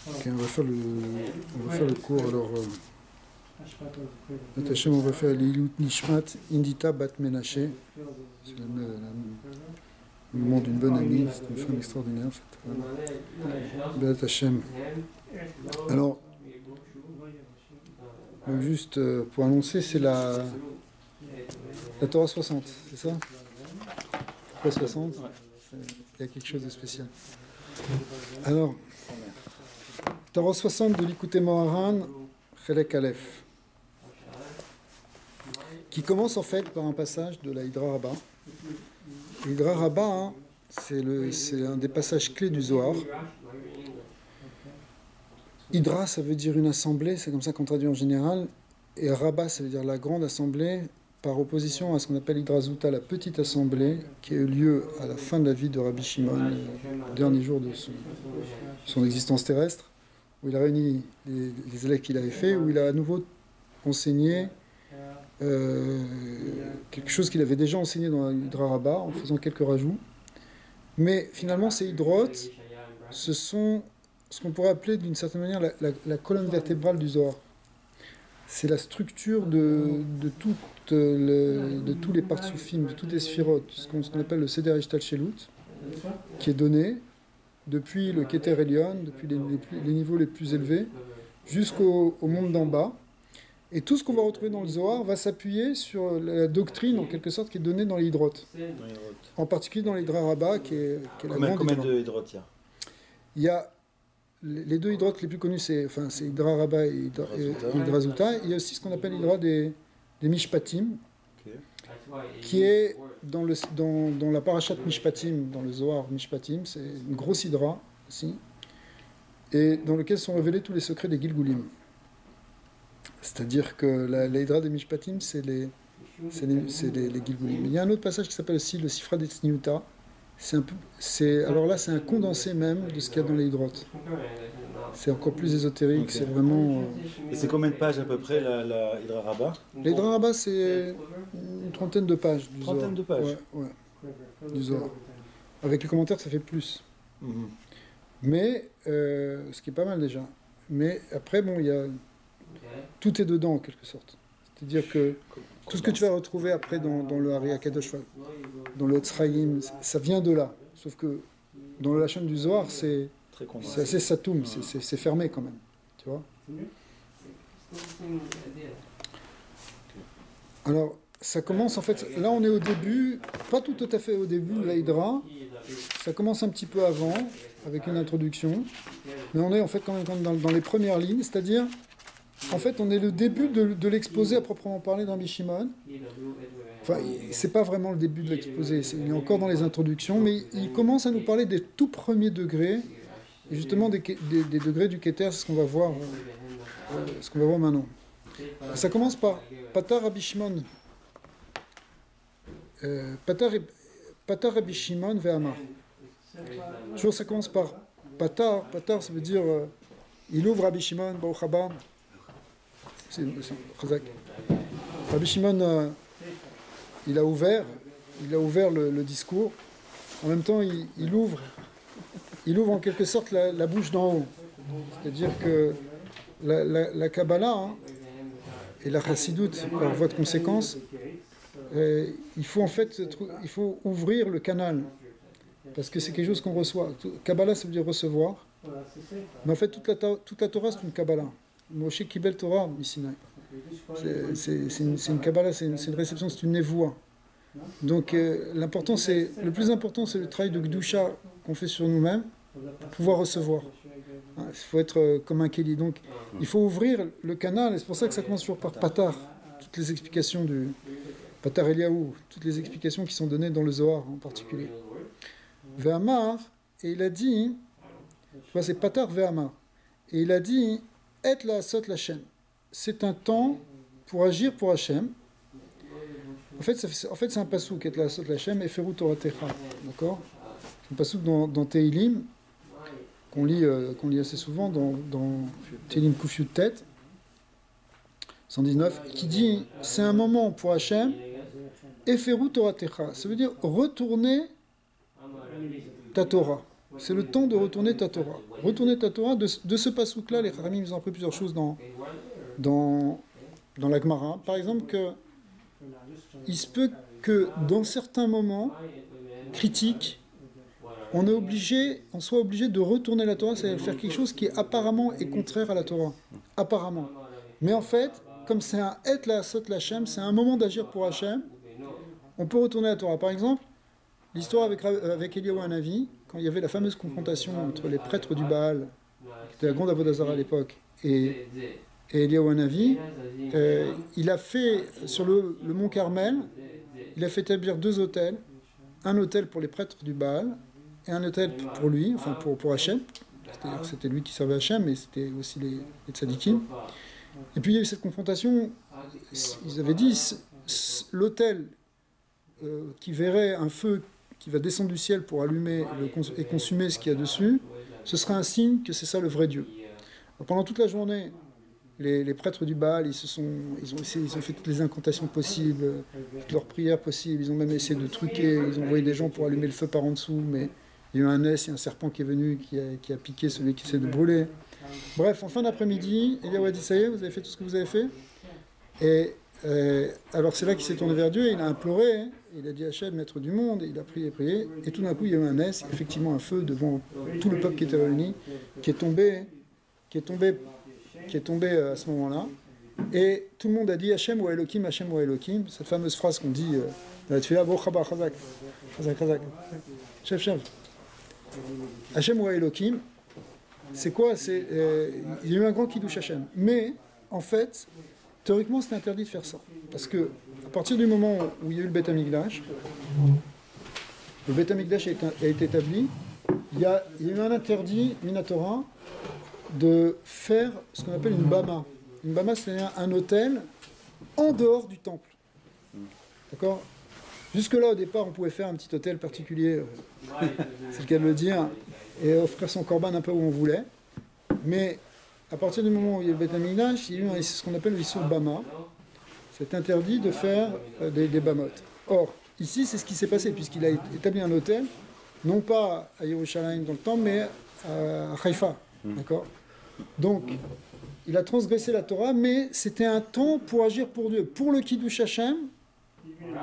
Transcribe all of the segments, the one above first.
Ok, on va faire le cours. Alors, Hashem, on va faire Lilut Nishmat Indita Bat Menaché. C'est le moment d'une bonne amie, c'est une femme extraordinaire. Béat Hashem. Alors, donc juste pour annoncer, c'est la Torah 60, c'est ça? Pourquoi 60? Il y a quelque chose de spécial. Alors, Torah 60 de l'Ikouté Moharan, Chelek Aleph, qui commence en fait par un passage de la Hydra Rabbah. L'Hydra Rabbah, hein, c'est un des passages clés du Zohar. Hydra, ça veut dire une assemblée, c'est comme ça qu'on traduit en général, et Rabbah, ça veut dire la grande assemblée, par opposition à ce qu'on appelle Hydra Zouta, la petite assemblée, qui a eu lieu à la fin de la vie de Rabbi Shimon, au dernier jour de son existence terrestre, où il a réuni les élèves qu'il avait fait, où il a à nouveau enseigné quelque chose qu'il avait déjà enseigné dans l'Hydra Rabbah, en faisant quelques rajouts. Mais finalement, ces hydrotes, ce sont ce qu'on pourrait appeler d'une certaine manière la colonne vertébrale du Zohar. C'est la structure de tous les partsoufim, de toutes les sphirotes, ce qu'on appelle le Seder Ishtal Shelut, qui est donné depuis le Keter Elyon, depuis les niveaux les plus élevés, jusqu'au monde d'en bas. Et tout ce qu'on va retrouver dans le Zohar va s'appuyer sur la doctrine, en quelque sorte, qui est donnée dans les hydrotes. En particulier dans l'Hydra Rabbah, qui est la grande. Combien de hydrotes il y a les deux hydrotes les plus connus, c'est Hydra Rabbah et Hydra Zouta. Il y a aussi ce qu'on appelle l'hydra des Mishpatim, qui est dans la parashat Mishpatim, dans le Zohar Mishpatim, c'est une grosse hydra aussi, et dans lequel sont révélés tous les secrets des Gilgulim. C'est-à-dire que la hydra des Mishpatim, c'est les Gilgulim. Il y a un autre passage qui s'appelle aussi le Sifra des Tzniuta. Alors là, c'est un condensé même de ce qu'il y a dans les hydrotes. C'est encore plus ésotérique, okay. C'est vraiment... Et c'est combien de pages à peu près la Hydra Rabbah? L'Hydra Rabbah, c'est une trentaine de pages. Une trentaine de pages? Ouais. Du Zohar. Avec les commentaires, ça fait plus. Mm-hmm. Mais, ce qui est pas mal déjà. Mais après, bon, il y a... Tout est dedans, en quelque sorte. C'est-à-dire que tout ce que tu vas retrouver après dans le Hari HaKadosh, dans le Tzraïm, ça vient de là. Sauf que dans le Lachon du Zohar, c'est assez satoum, c'est fermé quand même. Tu vois? Alors, ça commence en fait... Là, on est au début, pas tout à fait au début de l'Hydra. Ça commence un petit peu avant, avec une introduction. Mais on est en fait quand même dans les premières lignes, c'est-à-dire... En fait, on est le début de l'exposé à proprement parler d'Rabbi Shimon. Enfin, c'est pas vraiment le début de l'exposé, il est encore dans les introductions, mais il commence à nous parler des tout premiers degrés, et justement des degrés du Keter, c'est ce qu'on va voir, maintenant. Ça commence par Patar Rabbi Shimon. Patar Rabbi Shimon ve'amar. Toujours, ça commence par Patar. Patar, ça veut dire il ouvre Rabbi Shimon, Baruch haba. C'est Chazak. Rabbi Shimon, il a ouvert le discours. En même temps, il ouvre en quelque sorte la bouche d'en haut. C'est-à-dire que la Kabbalah, hein, et la Chassidoute, par voie de conséquence, il faut ouvrir le canal. Parce que c'est quelque chose qu'on reçoit. Kabbalah, ça veut dire recevoir. Mais en fait, toute la Torah, c'est une Kabbalah. Moshe Kibel Torah, Missinaï. C'est une Kabbalah, c'est une réception, c'est une névoie. Donc le plus important, c'est le travail de Gdusha qu'on fait sur nous-mêmes pour pouvoir recevoir. Il faut être comme un Kéli. Donc il faut ouvrir le canal, et c'est pour ça que ça commence toujours par Patar. Toutes les explications du Patar Eliaou, toutes les explications qui sont données dans le Zohar en particulier. Ve'amar, et il a dit, c'est Patar Ve'amar, et il a dit, Et la sot l'Hachem. C'est un temps pour agir pour Hachem. En fait, c'est un pasouk, Et la sot l'Hachem, et Ferou Toratecha. D'accord? C'est un pasouk dans Teilim, qu'on lit assez souvent, dans Teilim Kufyut Tet, 119, qui dit c'est un moment pour Hachem, et Ferou Toratecha. Ça veut dire retourner ta Torah. c'est le temps de retourner ta Torah. Retourner ta Torah, de ce pasouk-là, les Haramim ils ont appris plusieurs choses dans la Gemara. Par exemple, il se peut que dans certains moments critiques, on soit obligé de retourner la Torah, c'est-à-dire faire quelque chose qui apparemment est contraire à la Torah. Apparemment. Mais en fait, comme c'est un et la sot l'Hachem, c'est un moment d'agir pour Hachem, on peut retourner la Torah. Par exemple, l'histoire avec Eliyahu Hanavi, quand il y avait la fameuse confrontation entre les prêtres du Baal, qui était la grande Avodah Zarah à l'époque, et Eliyahu Hanavi, il a fait, sur le mont Carmel, il a fait établir 2 autels, un autel pour les prêtres du Baal, et un autel pour lui, enfin pour Hachem. C'est-à-dire que c'était lui qui servait Hachem, mais c'était aussi les tzadikim. Et puis il y a eu cette confrontation, ils avaient dit, l'autel qui verrait un feu qui va descendre du ciel pour allumer et consumer ce qu'il y a dessus, ce sera un signe que c'est ça le vrai Dieu. Alors, pendant toute la journée, les prêtres du Baal, ils ont fait toutes les incantations possibles, toutes leurs prières possibles, ils ont même essayé de truquer, ils ont envoyé des gens pour allumer le feu par en dessous, mais il y a eu un ess, il y a un serpent qui est venu, qui a piqué celui qui essaie de brûler. Bref, en fin d'après-midi, Eliyahu a dit, ça y est, vous avez fait tout ce que vous avez fait. Et alors c'est là qu'il s'est tourné vers Dieu, il a imploré, il a dit Hachem, maître du monde, il a prié, et tout d'un coup il y a eu un ess, effectivement un feu devant tout le peuple qui était réuni, qui est tombé à ce moment-là. Et tout le monde a dit Hachem ou Elohim, cette fameuse phrase qu'on dit dans la tefila, Bochaba, Chazak, Chef. Hachem ou Elohim, c'est quoi? Il y a eu un grand kiddush Hachem. Mais, en fait, théoriquement, c'est interdit de faire ça. Parce que, à partir du moment où il y a eu le Beth Amikdash, le Beth Amikdash a été établi, il y a eu un interdit, Minatora, de faire ce qu'on appelle une bama. Une bama, c'est-à-dire un autel en dehors du temple. D'accord? Jusque-là, au départ, on pouvait faire un petit autel particulier, c'est le cas de le dire, et offrir son korban un peu où on voulait. Mais à partir du moment où il y a le Beth Amikdash, il y a eu ce qu'on appelle le Issur Bama. C'est interdit de faire des bamot. Or, ici, c'est ce qui s'est passé, puisqu'il a établi un autel, non pas à Yerushalayim dans le temps, mais à Haïfa. D'accord? Donc, il a transgressé la Torah, mais c'était un temps pour agir pour Dieu. Pour le Kiddush Hashem,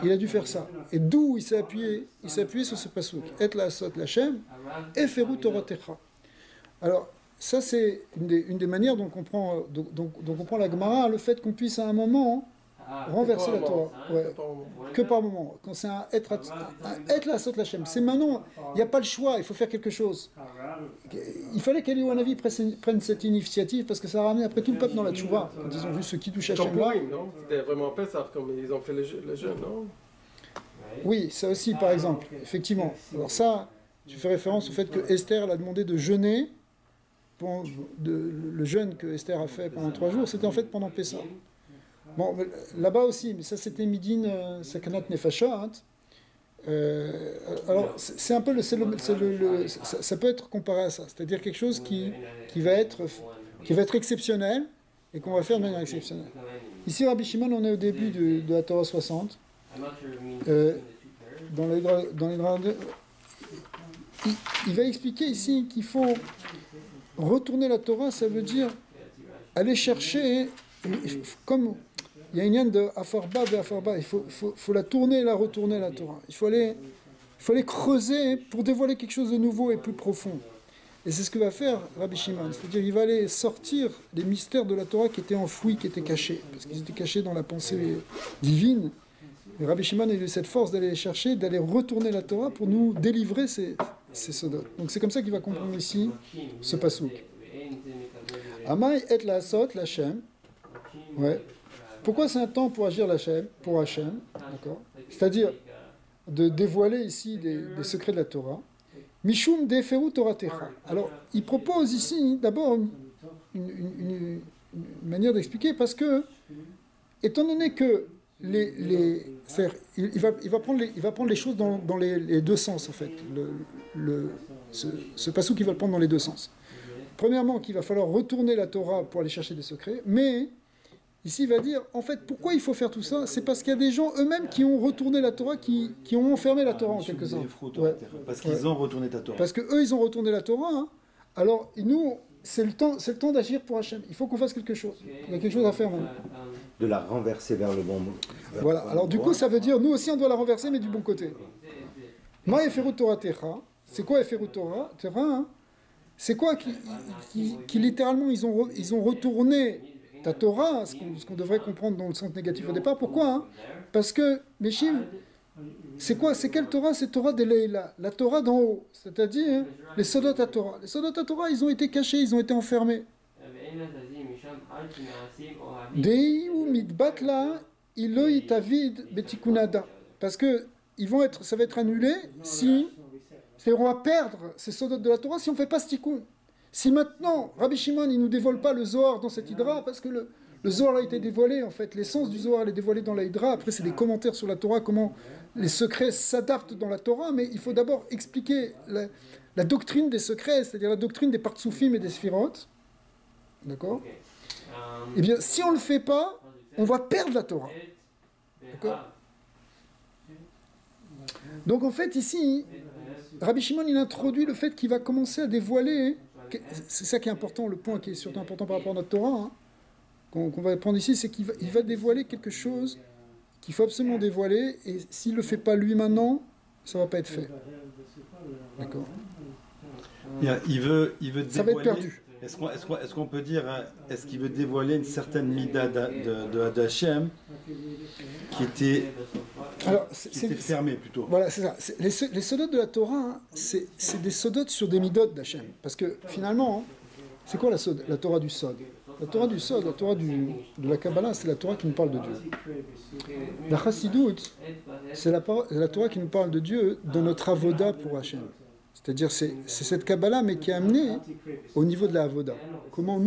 il a dû faire ça. Et d'où il s'est appuyé? Il s'est appuyé sur ce pasuk. Et la sot l'Hashem, et feru Toratecha. Alors, ça c'est une des manières dont on comprend la Gemara, le fait qu'on puisse à un moment renverser la Torah. Ouais. Que par moment. Quand c'est un et la sot l'Hashem. C'est maintenant, il n'y a pas le choix, il faut faire quelque chose. Il fallait qu'Eliyahu Hanavi prenne cette initiative parce que ça a ramené après tout le peuple dans la tchouva. Quand ils ont vu ce Kiddush Hashem là. C'était vraiment Pessah comme ils ont fait le jeûne, non? Oui, ça aussi par exemple, effectivement. Alors ça, tu fais référence au fait que Esther elle a demandé de jeûner. Le jeûne que Esther a fait pendant 3 jours, c'était en fait pendant Pessah. Bon, là-bas aussi, mais ça c'était Midin Sakanat Nefashat. Alors, c'est un peu ça peut être comparé à ça, c'est-à-dire quelque chose qui va être exceptionnel et qu'on va faire de manière exceptionnelle. Ici, Rabbi Shimon, on est au début de la Torah 60. Dans les il va expliquer ici qu'il faut retourner la Torah, ça veut dire aller chercher, comme il y a une liane de Afarba et Afarba, il faut la tourner et la retourner la Torah. Il faut aller creuser pour dévoiler quelque chose de nouveau et plus profond. Et c'est ce que va faire Rabbi Shimon, c'est-à-dire il va aller sortir les mystères de la Torah qui étaient enfouis, qui étaient cachés, parce qu'ils étaient cachés dans la pensée divine. Et Rabbi Shimon a eu cette force d'aller les chercher, d'aller retourner la Torah pour nous délivrer ces sodot. Donc c'est comme ça qu'il va comprendre ici ce pasouk. Amai et la sot l'Hashem. Ouais. Pourquoi c'est un temps pour agir pour Hachem, d'accord? C'est-à-dire de dévoiler ici des secrets de la Torah. Mishum deferu Toratecha. Alors, il propose ici d'abord une manière d'expliquer parce que, étant donné que il va prendre les choses dans les deux sens en fait. Ce passage qu'il va le prendre dans les deux sens. Premièrement, qu'il va falloir retourner la Torah pour aller chercher des secrets, mais ici il va dire, en fait, pourquoi il faut faire tout ça? C'est parce qu'il y a des gens eux-mêmes qui ont retourné la Torah, qui ont enfermé la Torah en quelque sorte. Ouais. Parce qu'ils ont retourné ta Torah. Parce que eux, ils ont retourné la Torah. Hein. Alors, nous, c'est le temps d'agir pour Hachem. Il faut qu'on fasse quelque chose. Il y a quelque chose à faire maintenant. De la renverser vers le bon. Voilà. Alors, du coup, ça veut dire, nous aussi, on doit la renverser, mais du bon côté. Ma Eferut Torah Techa. C'est quoi Eferut Torah Techa, hein? C'est quoi qui littéralement, ils ont retourné ta Torah, ce qu'on devrait comprendre dans le sens négatif au départ. Pourquoi hein? Parce que, Meshiv, c'est quoi? C'est quelle Torah? C'est Torah de Leila, la Torah d'en haut, c'est-à-dire hein, les Sodot à Torah. Les Sodot à Torah, ils ont été cachés, ils ont été enfermés. Dei ou mitbatla iloi tavid betikunada. Parce que ça va être annulé si, c'est-à-dire on va perdre ces Sodot de la Torah si on ne fait pas ce tikkun. Si maintenant, Rabbi Shimon, il ne nous dévoile pas le Zohar dans cette Hydra, parce que le Zohar a été dévoilé, en fait, l'essence du Zohar est dévoilée dans la Hydra, après c'est des commentaires sur la Torah, comment les secrets s'adaptent dans la Torah, mais il faut d'abord expliquer la doctrine des secrets, c'est-à-dire la doctrine des Partsoufim et des Sphirot. D'accord? Eh bien, si on ne le fait pas, on va perdre la Torah. D'accord? Donc en fait, ici, Rabbi Shimon, il introduit le fait qu'il va commencer à dévoiler, c'est ça qui est important, le point qui est surtout important par rapport à notre Torah, hein, qu'on va prendre ici, c'est qu'il va dévoiler quelque chose qu'il faut absolument dévoiler, et s'il ne le fait pas lui maintenant, ça ne va pas être fait. D'accord? Il veut dévoiler... Ça va être perdu. Est-ce qu'on peut dire, est-ce qu'il veut dévoiler une certaine mida d'Hachem qui était fermée plutôt? Voilà, c'est ça. Les sodotes de la Torah, hein, c'est des sodotes sur des midot d'Hachem. Parce que finalement, hein, c'est quoi la Torah du Sod? La Torah du Sod, la Torah de la Kabbalah, c'est la Torah qui nous parle de Dieu. La Chassidut, c'est la Torah qui nous parle de Dieu dans notre avoda pour Hachem. C'est-à-dire, c'est cette Kabbalah, mais qui est amenée au niveau de la avoda. Comment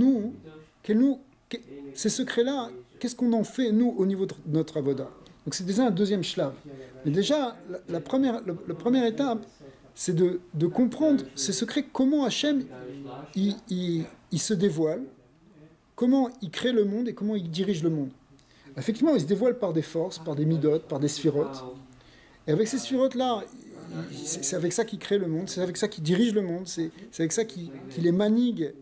ces secrets-là, qu'est-ce qu'on en fait, nous, au niveau de notre avoda? Donc c'est déjà un deuxième shlav. Mais déjà, la première étape, c'est de comprendre ces secrets, comment Hachem, il se dévoile, comment il crée le monde et comment il dirige le monde. Effectivement, il se dévoile par des forces, par des midot, par des sphirotes. Et avec ces sphirotes-là, c'est avec ça qu'il crée le monde, c'est avec ça qu'il dirige le monde, c'est avec ça qu'il les manigue.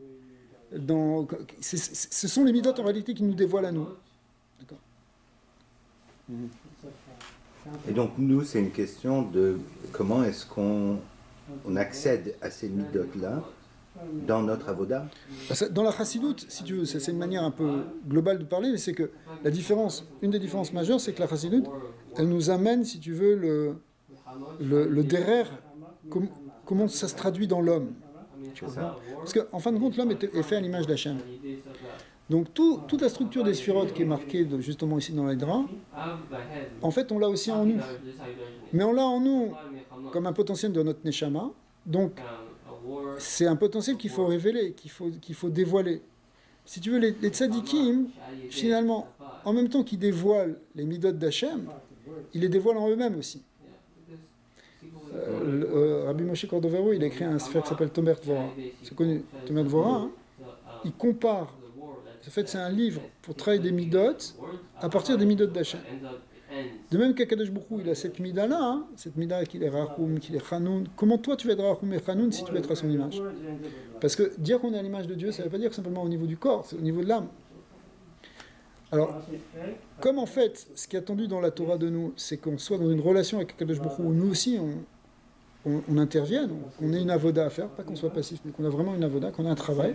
Ce sont les midot en réalité qui nous dévoilent à nous. D'accord. Et donc nous, c'est une question de comment est-ce qu'on accède à ces midot-là dans notre avoda. Dans la Chassidut, si tu veux, c'est une manière un peu globale de parler, mais c'est que une des différences majeures, c'est que la Chassidut, elle nous amène, si tu veux, le derer, comment ça se traduit dans l'homme. Parce qu'en fin de compte, l'homme est fait à l'image d'Hachem. Donc toute la structure des sphirotes qui est marquée justement ici dans l'Hydra, en fait on l'a aussi en nous. Mais on l'a en nous comme un potentiel de notre Neshama. Donc c'est un potentiel qu'il faut révéler, qu'il faut dévoiler. Si tu veux, les tzadikim, finalement, en même temps qu'ils dévoilent les midot d'Hachem, ils les dévoilent en eux-mêmes aussi. Rabbi Moshe Cordovero, il a écrit un sphère qui s'appelle Tomer Dvorah. C'est connu, Tomer Dvorah, hein, il compare. En fait, c'est un livre pour travailler des midot à partir des midot d'Hachem. De même qu'Akadosh Baruch Hu, il a cette mida-là, hein, cette mida qu'il est Rahum, qu'il est Chanoun. Comment toi tu vas être Rahum et Chanoun si tu vas être à son image? Parce que dire qu'on est à l'image de Dieu, ça ne veut pas dire simplement au niveau du corps, c'est au niveau de l'âme. Alors, comme en fait, ce qui est attendu dans la Torah de nous, c'est qu'on soit dans une relation avec Akadosh Baruch Hu, où nous aussi on intervienne, qu'on ait une avoda à faire, pas qu'on soit passif, mais qu'on a vraiment une avoda, qu'on a un travail.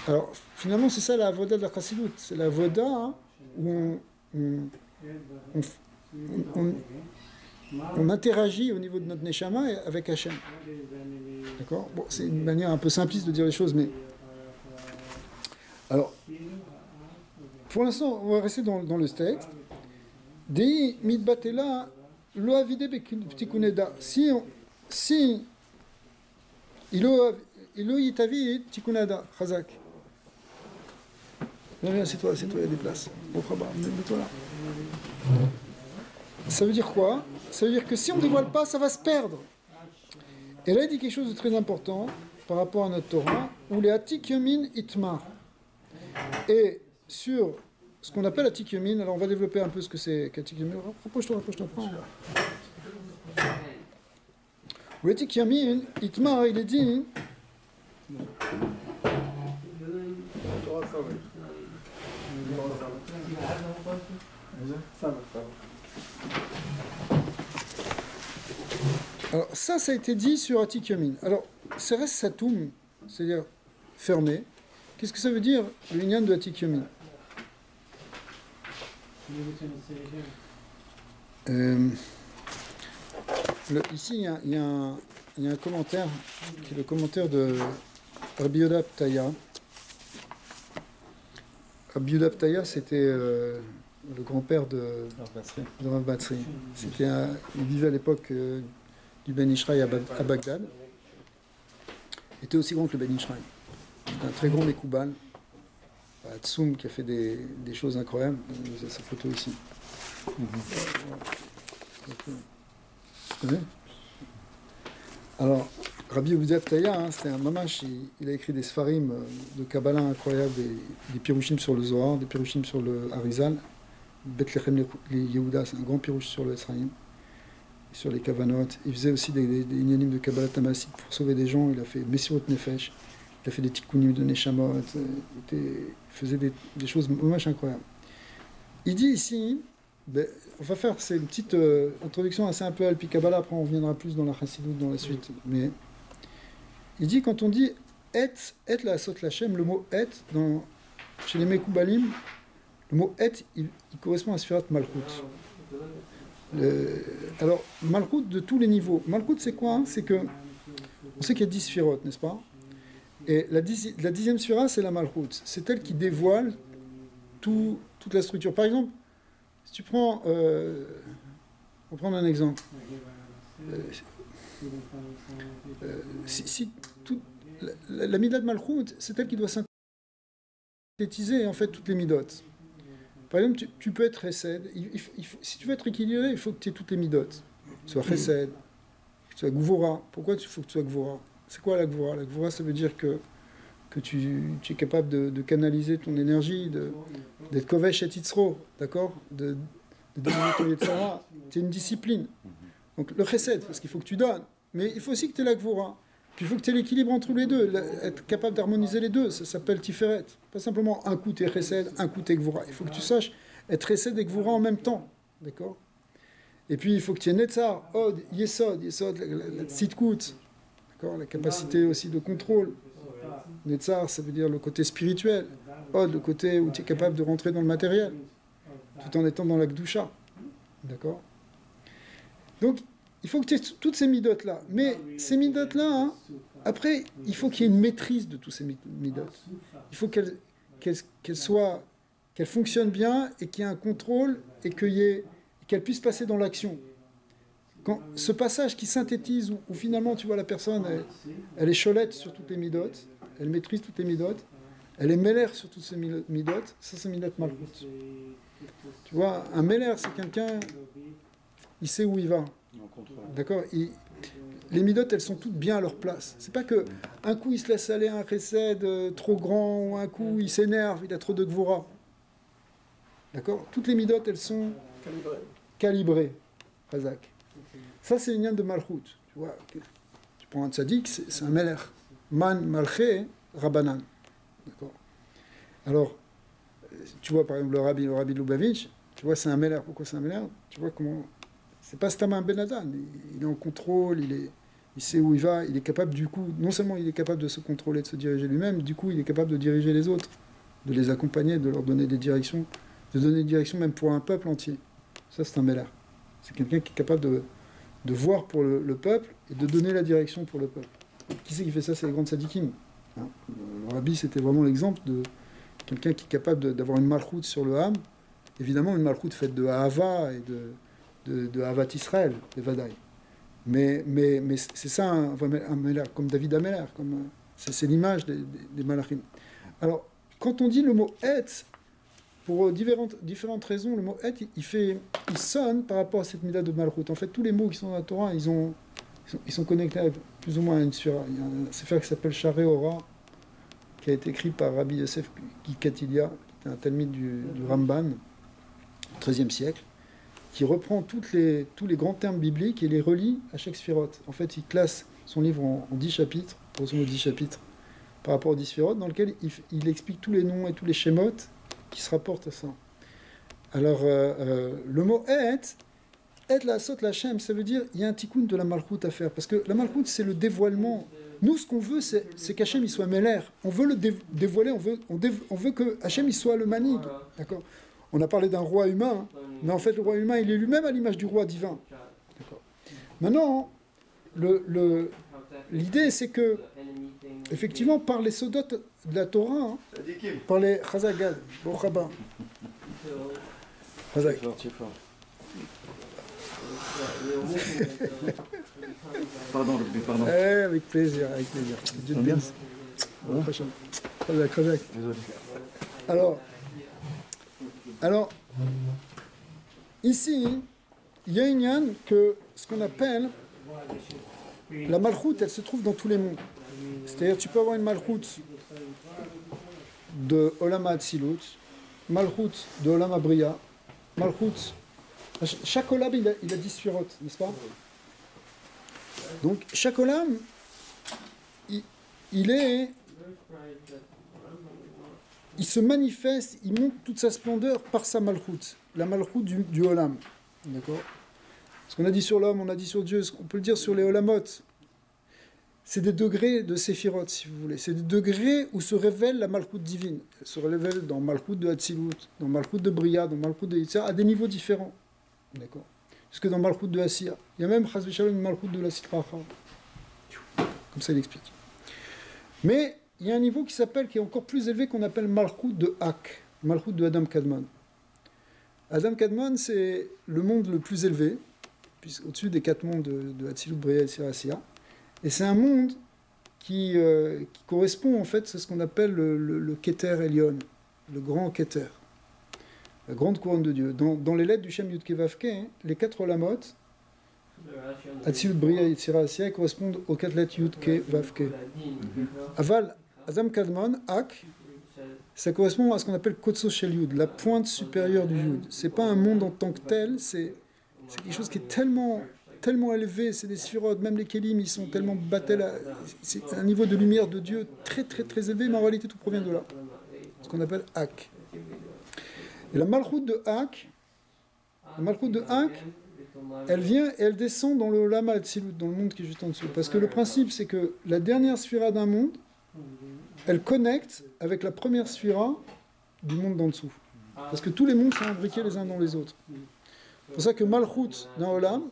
Alors, finalement, c'est ça la avoda de la Chassidut. C'est la avoda hein, où on interagit au niveau de notre Neshama avec Hachem. D'accord? Bon, c'est une manière un peu simpliste de dire les choses, mais... Alors, pour l'instant, on va rester dans le texte. Dei mitbatela lo avide betikuneda. Si ilo yitavi tikunada, chazak. Viens, c'est toi, il y a des places. Bon, mets-toi là. Ça veut dire quoi? Ça veut dire que si on ne dévoile pas, ça va se perdre. Et là, il dit quelque chose de très important par rapport à notre Torah, où les Atik Yomin Itmar. Et sur ce qu'on appelle Atik Yomin. Alors on va développer un peu ce que c'est qu'Atik Yomin. Rapproche-toi, prends. Le Atik Yomin, Itmar, il est dit. Alors ça a été dit sur Atik Yomin. Alors, Seres Satoum, c'est-à-dire fermé. Qu'est-ce que ça veut dire, le Inyan de Atik Yomin? Ici, il y a un commentaire, qui est le commentaire de Rabbi Yehuda Ptaya. Rabbi Yehuda Ptaya, c'était le grand-père de Rav Batsri. Il vivait à l'époque du Ben Ishraï à Bagdad. Il était aussi grand que le Ben Ishraï. C'était un très grand Mekoubal. Tsoum qui a fait des choses incroyables. Vous avez sa photo ici. Alors, Rabbi Yehuda Ptaya, c'était un mamash, il a écrit des sfarim de Kabbalah incroyables, des pirouchim sur le Zohar, des pirouchim sur le Harizal. Bethlehem Yehuda, c'est un grand pirouche sur le Esraïm, sur les Kavanot. Il faisait aussi des inyanim de Kabbalah Tamasit pour sauver des gens. Il a fait Messirot Nefesh, il a fait des tikkunim de Neshamot, il faisait des choses mamash incroyables. Il dit ici, on va faire une petite introduction assez un peu Alpi Kabbalah, après on reviendra plus dans la Chassidut dans la suite. Mais il dit, quand on dit et la asot lachem, le mot et, chez les Mekoubalim, le mot et, il correspond à Sfirat Malchut. Alors, Malchut de tous les niveaux. Malchut, c'est quoi? C'est que, on sait qu'il y a 10 Sfirot, n'est-ce pas? Et la 10e Sfira, c'est la Malchut. C'est elle qui dévoile toute la structure. Par exemple, si tu prends, on va prendre un exemple. La Midat Malchut, c'est elle qui doit synthétiser en fait toutes les Midot. Par exemple, tu peux être Chesed. Si tu veux être équilibré, il faut que tu aies toutes les Midot. Que tu sois Chesed, que tu sois Gvura. Pourquoi il faut que tu sois Gvura? C'est quoi la Gvura? La Gvura, ça veut dire que tu es capable de canaliser ton énergie, d'être Kovesh et Titzro, d'accord, de dominer ton Yetzara. C'est une discipline. Donc le Chesed, parce qu'il faut que tu donnes, mais il faut aussi que tu aies la Gvura. Puis il faut que tu aies l'équilibre entre les deux, être capable d'harmoniser les deux, ça s'appelle Tiferet. Pas simplement un coup t'es Chesed, un coup t'es Gvura. Il faut que tu saches être Chesed et Gvura en même temps, d'accord. Et puis il faut que tu aies Netzar, Od, Yesod, la Tzidkut, d'accord, la capacité aussi de contrôle. Netzar, ça veut dire le côté spirituel. Od, le côté où tu es capable de rentrer dans le matériel, tout en étant dans la Gdusha. D'accord? Donc, il faut que tu aies toutes ces midotes-là. Mais ces midotes-là, hein, après, il faut qu'il y ait une maîtrise de tous ces midotes. Il faut qu'elles fonctionnent bien et qu'il y ait un contrôle et qu'elles puissent passer dans l'action. Quand ce passage qui synthétise, où finalement, tu vois, la personne, elle est cholette sur toutes les midotes, elle maîtrise toutes les midotes, elle est mêlère sur toutes ces midotes, ça c'est midot malchut. Tu vois, un mêlère, c'est quelqu'un, il sait où il va. D'accord? Les midotes, elles sont toutes bien à leur place. C'est pas que un coup il se laisse aller un chesed trop grand, ou un coup il s'énerve, il a trop de gvura. D'accord? Toutes les midotes, elles sont calibrées. Razak. Ça, c'est une ligne de malchut. Tu vois, tu prends un tzaddik, c'est un meler. Man malché rabanan. D'accord? Alors, tu vois, par exemple, le rabbi Lubavitch, tu vois, c'est un meler. Pourquoi c'est un meler? Tu vois comment... C'est pas Stam un Benadan. Il est en contrôle, il sait où il va, il est capable, du coup, non seulement il est capable de se contrôler, de se diriger lui-même, du coup, il est capable de diriger les autres, de les accompagner, de leur donner des directions, de donner des directions même pour un peuple entier. Ça, c'est un meler. C'est quelqu'un qui est capable de voir pour le peuple et de donner la direction pour le peuple. Qui c'est qui fait ça? C'est les grands tzadikim. Hein, le rabbi, c'était vraiment l'exemple de quelqu'un qui est capable d'avoir une malchoute sur le ham. Évidemment, une malchoute faite de Ahava et de Ahavat Israël, de Vadaï. Mais c'est ça un Meler, comme David Ameler, c'est l'image des malachim. Alors, quand on dit le mot et, pour différentes raisons, le mot et, il sonne par rapport à cette Midah de Malchut. En fait, tous les mots qui sont dans la Torah, ils sont connectés à plus ou moins à une sphère. Il y a un sefer qui s'appelle Sharei Ora, qui a été écrit par Rabbi Yosef Gikatilia, un Talmud du Ramban, au XIIIe siècle, qui reprend tous les grands termes bibliques et les relie à chaque sphirote. En fait, il classe son livre en 10 chapitres, grosso modo 10 chapitres, par rapport aux 10 sphirotes, dans lequel il explique tous les noms et tous les schémotes qui se rapportent à ça. Alors, le mot et la sot la shem, ça veut dire il y a un tikkun de la malchout à faire. Parce que la malchout, c'est le dévoilement. Nous, ce qu'on veut, c'est qu'Hachem il soit Meler. On veut le dévoiler, on veut que Hachem il soit le manig. D'accord. On a parlé d'un roi humain, hein, mais en fait, le roi humain, il est lui-même à l'image du roi divin. D'accord. Maintenant, l'idée, c'est que, effectivement, par les sodotes de la Torah, hein, par les chazagad, bochaba, chazag. Pardon. Avec plaisir, avec plaisir. Dieu te bénisse. Désolé. Alors, ici, il y a une yann que ce qu'on appelle la malchoute, elle se trouve dans tous les mondes. C'est-à-dire, tu peux avoir une malchoute de Olam Hatzilut, malchoute de Olam Abriya, malchoute. Chaque olam, il a 10 sphirotes, n'est-ce pas? Donc, chaque olam, il se manifeste, il montre toute sa splendeur par sa malchoute, la malchoute du olam. D'accord? Ce qu'on a dit sur l'homme, on a dit sur Dieu, on peut le dire sur les olamot. C'est des degrés de séphirotes, si vous voulez. C'est des degrés où se révèle la malchoute divine. Elle se révèle dans malchoute de Hatzilut, dans malchoute de Bria, dans malchoute de Yitzhak, à des niveaux différents. D'accord. Jusque dans Malchout de Asiya. Il y a même, Chas v'Shalom, une Malchout de la Sitracha. Comme ça, il explique. Mais il y a un niveau qui est encore plus élevé, qu'on appelle Malchout de Hak. Malchout de Adam Kadmon. Adam Kadmon, c'est le monde le plus élevé, au-dessus des 4 mondes de Hatzilut, Bria et Asiya. Et c'est un monde qui correspond, en fait, c'est ce qu'on appelle le Keter Elyon, le grand Keter. La grande couronne de Dieu. Dans les lettres du Shem Yudke Vavke, hein, les 4 olamot, Hatzilut, Bria, Yetzira, Asiya, correspondent aux 4 lettres Yudke Vavke. Aval, Adam Kadmon, Ak, ça correspond à ce qu'on appelle Kotso Shel Yud, la pointe supérieure du Yud. C'est pas un monde en tant que tel, c'est quelque chose qui est tellement élevé, c'est des sphirotes, même les Kélim, ils sont tellement battel, c'est un niveau de lumière de Dieu très très très élevé, mais en réalité tout provient de là. Ce qu'on appelle Ak. Et la malchoute de Hak, elle vient et elle descend dans le Lama Hatzilut, dans le monde qui est juste en dessous. Parce que le principe, c'est que la dernière sphira d'un monde, elle connecte avec la première sphira du monde d'en dessous. Parce que tous les mondes sont imbriqués les uns dans les autres. C'est pour ça que malchoute d'un Olam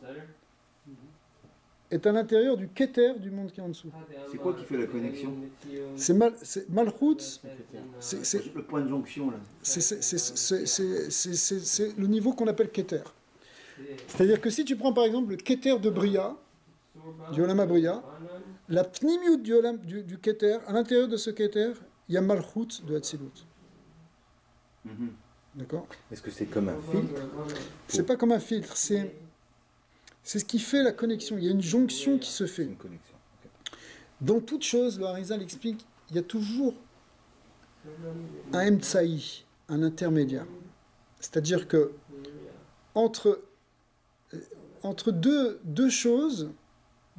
est à l'intérieur du Keter du monde qui est en dessous. C'est quoi qui fait la connexion? C'est malchoute, c'est le point de jonction là. C'est le niveau qu'on appelle Keter. C'est-à-dire que si tu prends par exemple le Keter de Bria, du Olam Bria, la pnimiut du Keter, à l'intérieur de ce Keter, il y a malchoute de Hatzilut. D'accord? Est-ce que c'est comme un filtre? C'est pas comme un filtre, c'est ce qui fait la connexion. Il y a une jonction qui se fait. Une connexion. Okay. Dans toute chose, le Harizal explique, il y a toujours un emtsaï, un intermédiaire. C'est-à-dire que entre deux choses,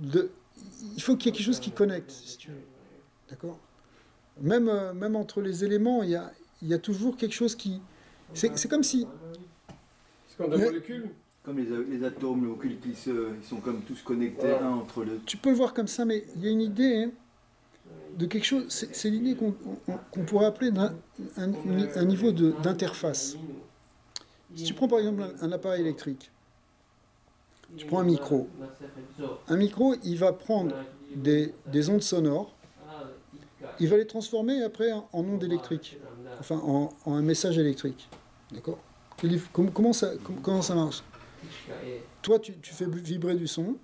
il faut qu'il y ait quelque chose qui connecte, si tu veux. D'accord? Même entre les éléments, il y a toujours quelque chose qui... C'est comme si... C'est comme des molécules. Comme les atomes, les molécules ils sont comme tous connectés un entre le... Tu peux le voir comme ça, mais il y a une idée de quelque chose, c'est l'idée qu'on pourrait appeler un niveau d'interface. Si tu prends par exemple un appareil électrique, tu prends un micro. Un micro, il va prendre des ondes sonores, il va les transformer après en ondes électriques, enfin en un message électrique. D'accord? Comment ça marche? Toi, tu fais vibrer du son,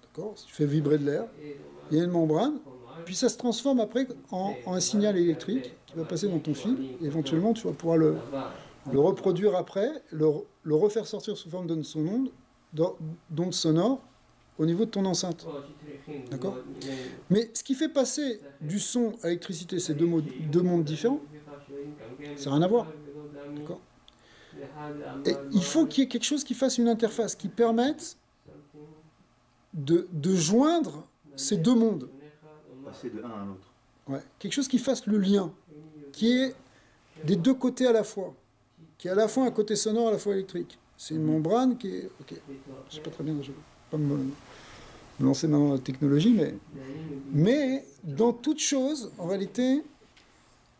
d'accord? Tu fais vibrer de l'air, il y a une membrane, puis ça se transforme après en un signal électrique qui va passer dans ton fil, et éventuellement tu vas pouvoir le reproduire après, le refaire sortir sous forme d'onde sonore au niveau de ton enceinte. D'accord? Mais ce qui fait passer du son à l'électricité, c'est deux mondes différents, ça n'a rien à voir. D'accord ? Et il faut qu'il y ait quelque chose qui fasse une interface, qui permette de joindre ces deux mondes. Passer de un à l'autre. Ouais. Quelque chose qui fasse le lien, qui est des deux côtés à la fois, qui est à la fois un côté sonore, à la fois électrique. C'est une membrane qui est... Ok, je sais pas très bien, je ne vais pas me lancer dans la technologie, mais dans toute chose, en réalité,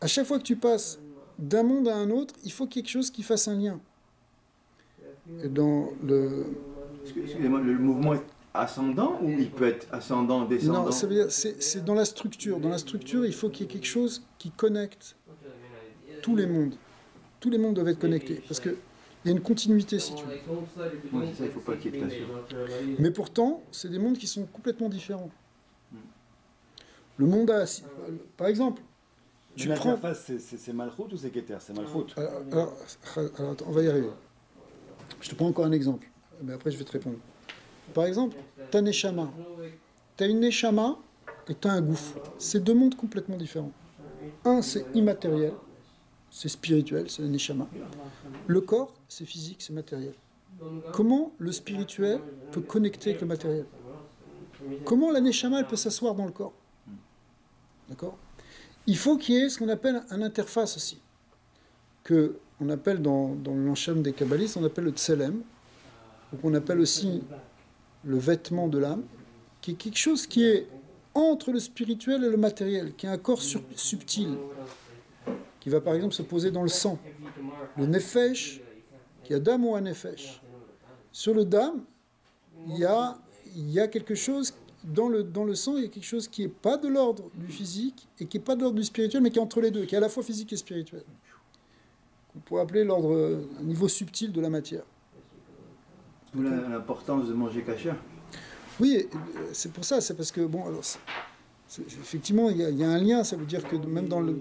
à chaque fois que tu passes d'un monde à un autre, il faut quelque chose qui fasse un lien. Et dans le... Excusez-moi, le mouvement est ascendant ou il peut être ascendant, descendant? Non, ça veut dire, c'est dans la structure. Dans la structure, il faut qu'il y ait quelque chose qui connecte tous les mondes. Tous les mondes doivent être connectés, parce qu'il y a une continuité, si tu veux. Oui, c'est ça, il ne faut pas qu'il y ait de cassure. Mais pourtant, c'est des mondes qui sont complètement différents. Le monde a... Par exemple, tu prends... L'interface, c'est Malchut ou c'est Keter? C'est Malchut. Alors, on va y arriver. Je te prends encore un exemple, mais après je vais te répondre. Par exemple, tu as Neshama. Tu as une Neshama et tu as un gouffre. C'est deux mondes complètement différents. Un, c'est immatériel, c'est spirituel, c'est le Neshama. Le corps, c'est physique, c'est matériel. Comment le spirituel peut connecter avec le matériel? Comment la Neshama, elle peut s'asseoir dans le corps? D'accord? Il faut qu'il y ait ce qu'on appelle un interface aussi, que on appelle dans l'enchaînement des kabbalistes, on appelle le tselem, ou qu'on appelle aussi le vêtement de l'âme, qui est quelque chose qui est entre le spirituel et le matériel, qui est un corps subtil, qui va par exemple se poser dans le sang. Le nefesh, qui a dam ou un nefesh. Sur le dam, il y a quelque chose, dans le sang, il y a quelque chose qui n'est pas de l'ordre du physique, et qui n'est pas de l'ordre du spirituel, mais qui est entre les deux, qui est à la fois physique et spirituel. On pourrait appeler l'ordre, un niveau subtil de la matière. D'où l'importance de manger kasher. Oui, c'est pour ça, c'est parce que, bon, alors, effectivement, il y a un lien, ça veut dire que même dans le...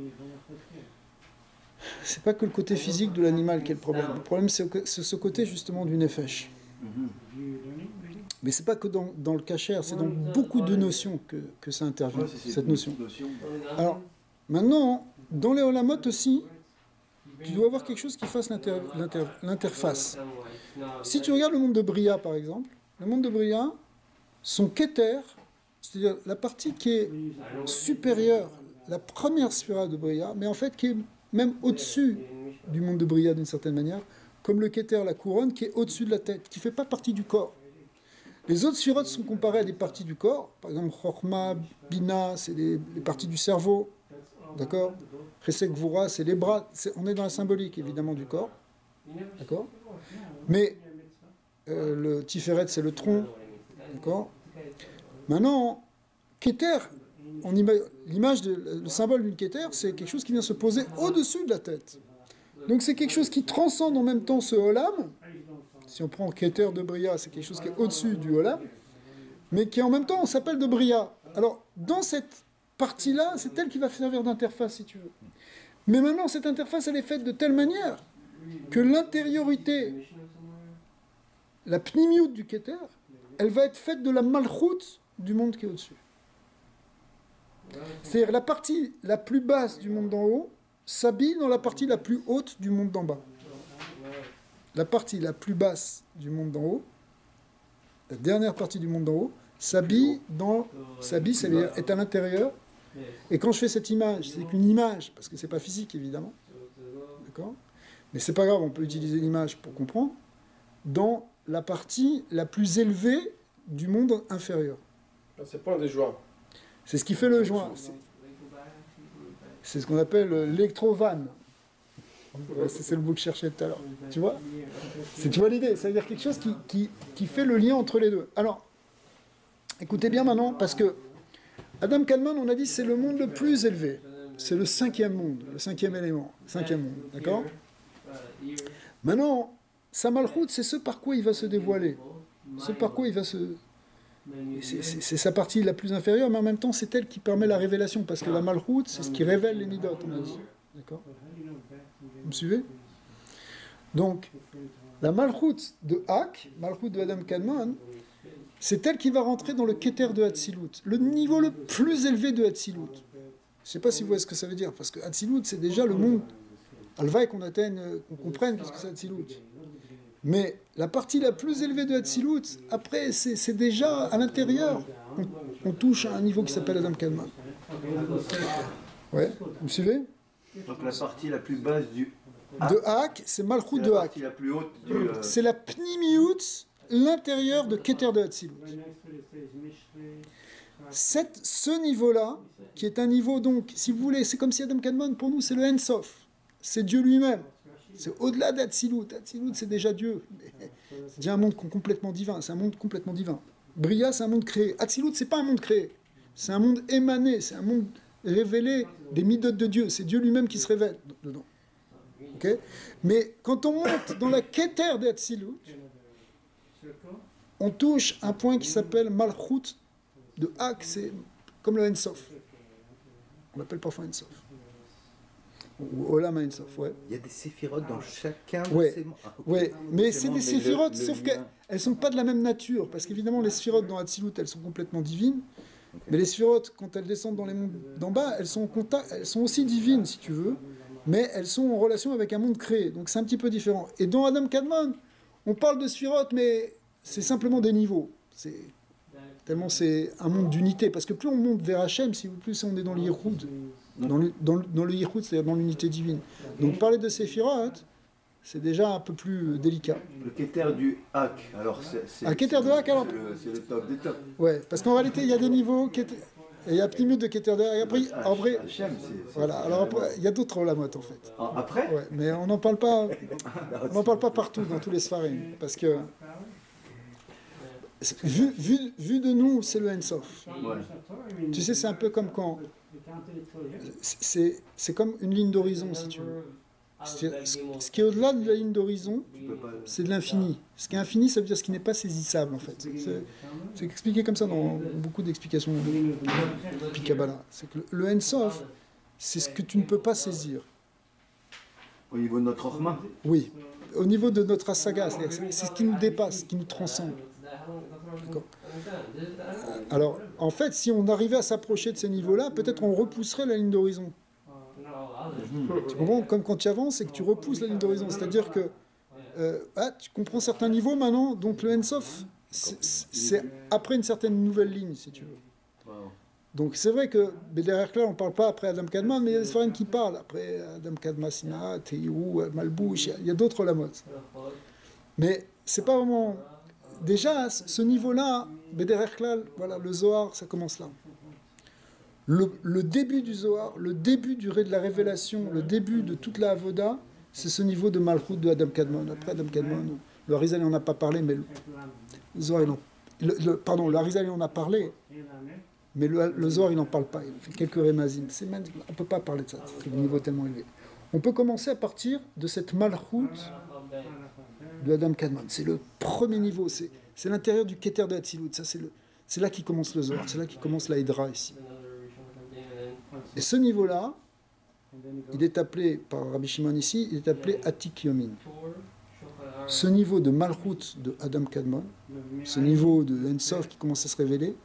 C'est pas que le côté physique de l'animal qui est le problème. Le problème, c'est ce côté, justement, du nefesh. Mais c'est pas que dans le kasher, c'est dans beaucoup de notions que ça intervient, cette notion. Alors, maintenant, dans les olamot aussi, tu dois avoir quelque chose qui fasse l'interface. Si tu regardes le monde de Bria, par exemple, le monde de Bria, son keter, c'est-à-dire la partie qui est supérieure, la première sphère de Bria, mais en fait qui est même au-dessus du monde de Bria d'une certaine manière, comme le keter, la couronne, qui est au-dessus de la tête, qui ne fait pas partie du corps. Les autres sphirotes sont comparées à des parties du corps, par exemple Chorma, Bina, c'est les parties du cerveau, d'accord? Chesed Gvura, c'est les bras, on est dans la symbolique évidemment du corps, d'accord? Mais le Tiferet, c'est le tronc, d'accord? Maintenant, Keter, l'image, le symbole d'une Keter, c'est quelque chose qui vient se poser au-dessus de la tête. Donc c'est quelque chose qui transcende en même temps ce Olam. Si on prend Keter de Bria, c'est quelque chose qui est au-dessus du Olam, mais qui en même temps, on s'appelle de Bria. Alors, dans cette partie-là, c'est elle qui va servir d'interface, si tu veux. Mais maintenant, cette interface, elle est faite de telle manière que l'intériorité, la pnimiout du Keter, elle va être faite de la malchoute du monde qui est au-dessus. C'est-à-dire la partie la plus basse du monde d'en haut s'habille dans la partie la plus haute du monde d'en bas. La partie la plus basse du monde d'en haut, la dernière partie du monde d'en haut, s'habille, c'est-à-dire est à l'intérieur. Et quand je fais cette image, c'est qu'une image, parce que c'est pas physique évidemment, d'accord? Mais c'est pas grave, on peut utiliser l'image pour comprendre, dans la partie la plus élevée du monde inférieur. C'est pas un des joints. C'est ce qui fait le joint. C'est ce qu'on appelle l'électrovanne. C'est le mot que je cherchais tout à l'heure. Tu vois? Tu vois l'idée? Ça veut dire quelque chose qui fait le lien entre les deux. Alors, écoutez bien maintenant, parce que Adam Kalman, on a dit, c'est le monde le plus élevé. C'est le cinquième monde, le cinquième élément, cinquième monde. D'accord? Maintenant, sa malchoute, c'est ce par quoi il va se dévoiler. Ce par quoi il va se... C'est sa partie la plus inférieure, mais en même temps, c'est elle qui permet la révélation, parce que la malchoute, c'est ce qui révèle les midot, on a dit. D'accord? Vous me suivez? Donc, la malchoute de Hak, malchoute de Adam Kalman, c'est elle qui va rentrer dans le Keter de Hatzilut, le niveau le plus élevé de Hatzilut. Je ne sais pas si vous voyez ce que ça veut dire, parce que Hatzilut, c'est déjà le monde Alvaï qu'on atteigne, qu'on comprenne qu'est-ce que c'est Hatzilut. Mais la partie la plus élevée de Hatzilut, après, c'est déjà à l'intérieur. On touche à un niveau qui s'appelle Adam Kadmon. Ouais, vous me suivez? Donc la partie la plus basse du De Hak, c'est Malchut de la Hak. partie la plus haute du... C'est la Pnimiyut, l'intérieur de Keter de Hatzilut. Ce niveau-là, qui est un niveau donc, si vous voulez, c'est comme si Adam Kadmon, pour nous, c'est le Ensof. C'est Dieu lui-même. C'est au-delà d'Hatzilut. Hatzilut, c'est déjà Dieu. C'est déjà un monde complètement divin. C'est un monde complètement divin. Bria, c'est un monde créé. Hatzilut, c'est pas un monde créé. C'est un monde émané. C'est un monde révélé des midot de Dieu. C'est Dieu lui-même qui se révèle dedans. Okay? Mais quand on monte dans la Keter de Hatzilut, on touche un point qui s'appelle Malchut de Hak. C'est comme le Ensof. On l'appelle parfois Ensof. Ou Olam Ensof, ouais. Il y a des séphirotes dans chacun de Ouais, ces mondes. ouais. Mais c'est des le- séphirotes, le sauf lien. qu'elles ne sont pas de la même nature. Parce qu'évidemment, les séphirotes dans Hatzilut, elles sont complètement divines. Mais les séphirotes, quand elles descendent dans les mondes d'en bas, elles sont en contact, elles sont aussi divines, si tu veux. Mais elles sont en relation avec un monde créé. Donc c'est un petit peu différent. Et dans Adam Kadmon, on parle de séphirotes, mais c'est simplement des niveaux. Tellement c'est un monde d'unité. Parce que plus on monte vers Hachem, plus on est dans l'Yichud. Dans le Yichud, c'est-à-dire dans l'unité divine. Donc parler de séphirotes, c'est déjà un peu plus délicat. Le Keter du Hak, alors c'est... Ah, Keter de Hak, alors. C'est le top des tops. Ouais, parce qu'en réalité, il y a des niveaux, et il y a Pnimut de Keter de Hak. Et après, en vrai, Hachem, voilà. Alors après, il y a d'autres olamotes en fait. Après Ouais, mais on n'en parle pas. On n'en parle pas partout dans tous les sfarim, parce que vu de nous, c'est le Ensof. Ouais. Tu sais, c'est un peu comme quand c'est comme une ligne d'horizon, si tu veux. Ce qui est au-delà de la ligne d'horizon, c'est de l'infini. Ce qui est infini, ça veut dire ce qui n'est pas saisissable, en fait. C'est expliqué comme ça dans beaucoup d'explications de Kabbalah. C'est que le Ensof, c'est ce que tu ne peux pas saisir. Au niveau de notre Orma. Oui, au niveau de notre asaga, c'est ce qui nous dépasse, ce qui nous transcende. D'accord. Alors, en fait, si on arrivait à s'approcher de ces niveaux-là, peut-être on repousserait la ligne d'horizon. Tu comprends? Comme quand tu avances et que tu repousses la ligne d'horizon. C'est-à-dire que tu comprends certains niveaux maintenant, donc le Ensof, c'est après une certaine nouvelle ligne, si tu veux. Donc c'est vrai que derrière là, on ne parle pas après Adam Kadmon, mais il y a des Sfarim qui parlent. Après Adam Kadma, Sina, Teiru, Malbouch, il y a d'autres lamotes. Mais c'est pas vraiment... Déjà, ce niveau-là, derrière là, voilà, le Zohar, ça commence là. Le début du Zohar, le début de la révélation, le début de toute la Avoda, c'est ce niveau de Malchut de Adam Kadmon. Après Adam Kadmon, le Harizal n'en a pas parlé, mais le Zohar, pardon, le Harizal en a parlé, mais le Zohar, il n'en parle pas. Il fait quelques rémazim. On ne peut pas parler de ça, c'est un niveau tellement élevé. On peut commencer à partir de cette Malchut de Adam Kadmon. C'est le premier niveau, c'est l'intérieur du Keter de Hatzilut. C'est là qui commence le Zohar, c'est là qui commence la Hydra ici. Et ce niveau-là, il est appelé, par Rabbi Shimon ici, il est appelé Atik Yomin. Ce niveau de Malchut de Adam Kadmon, ce niveau de Ensof qui commence à se révéler,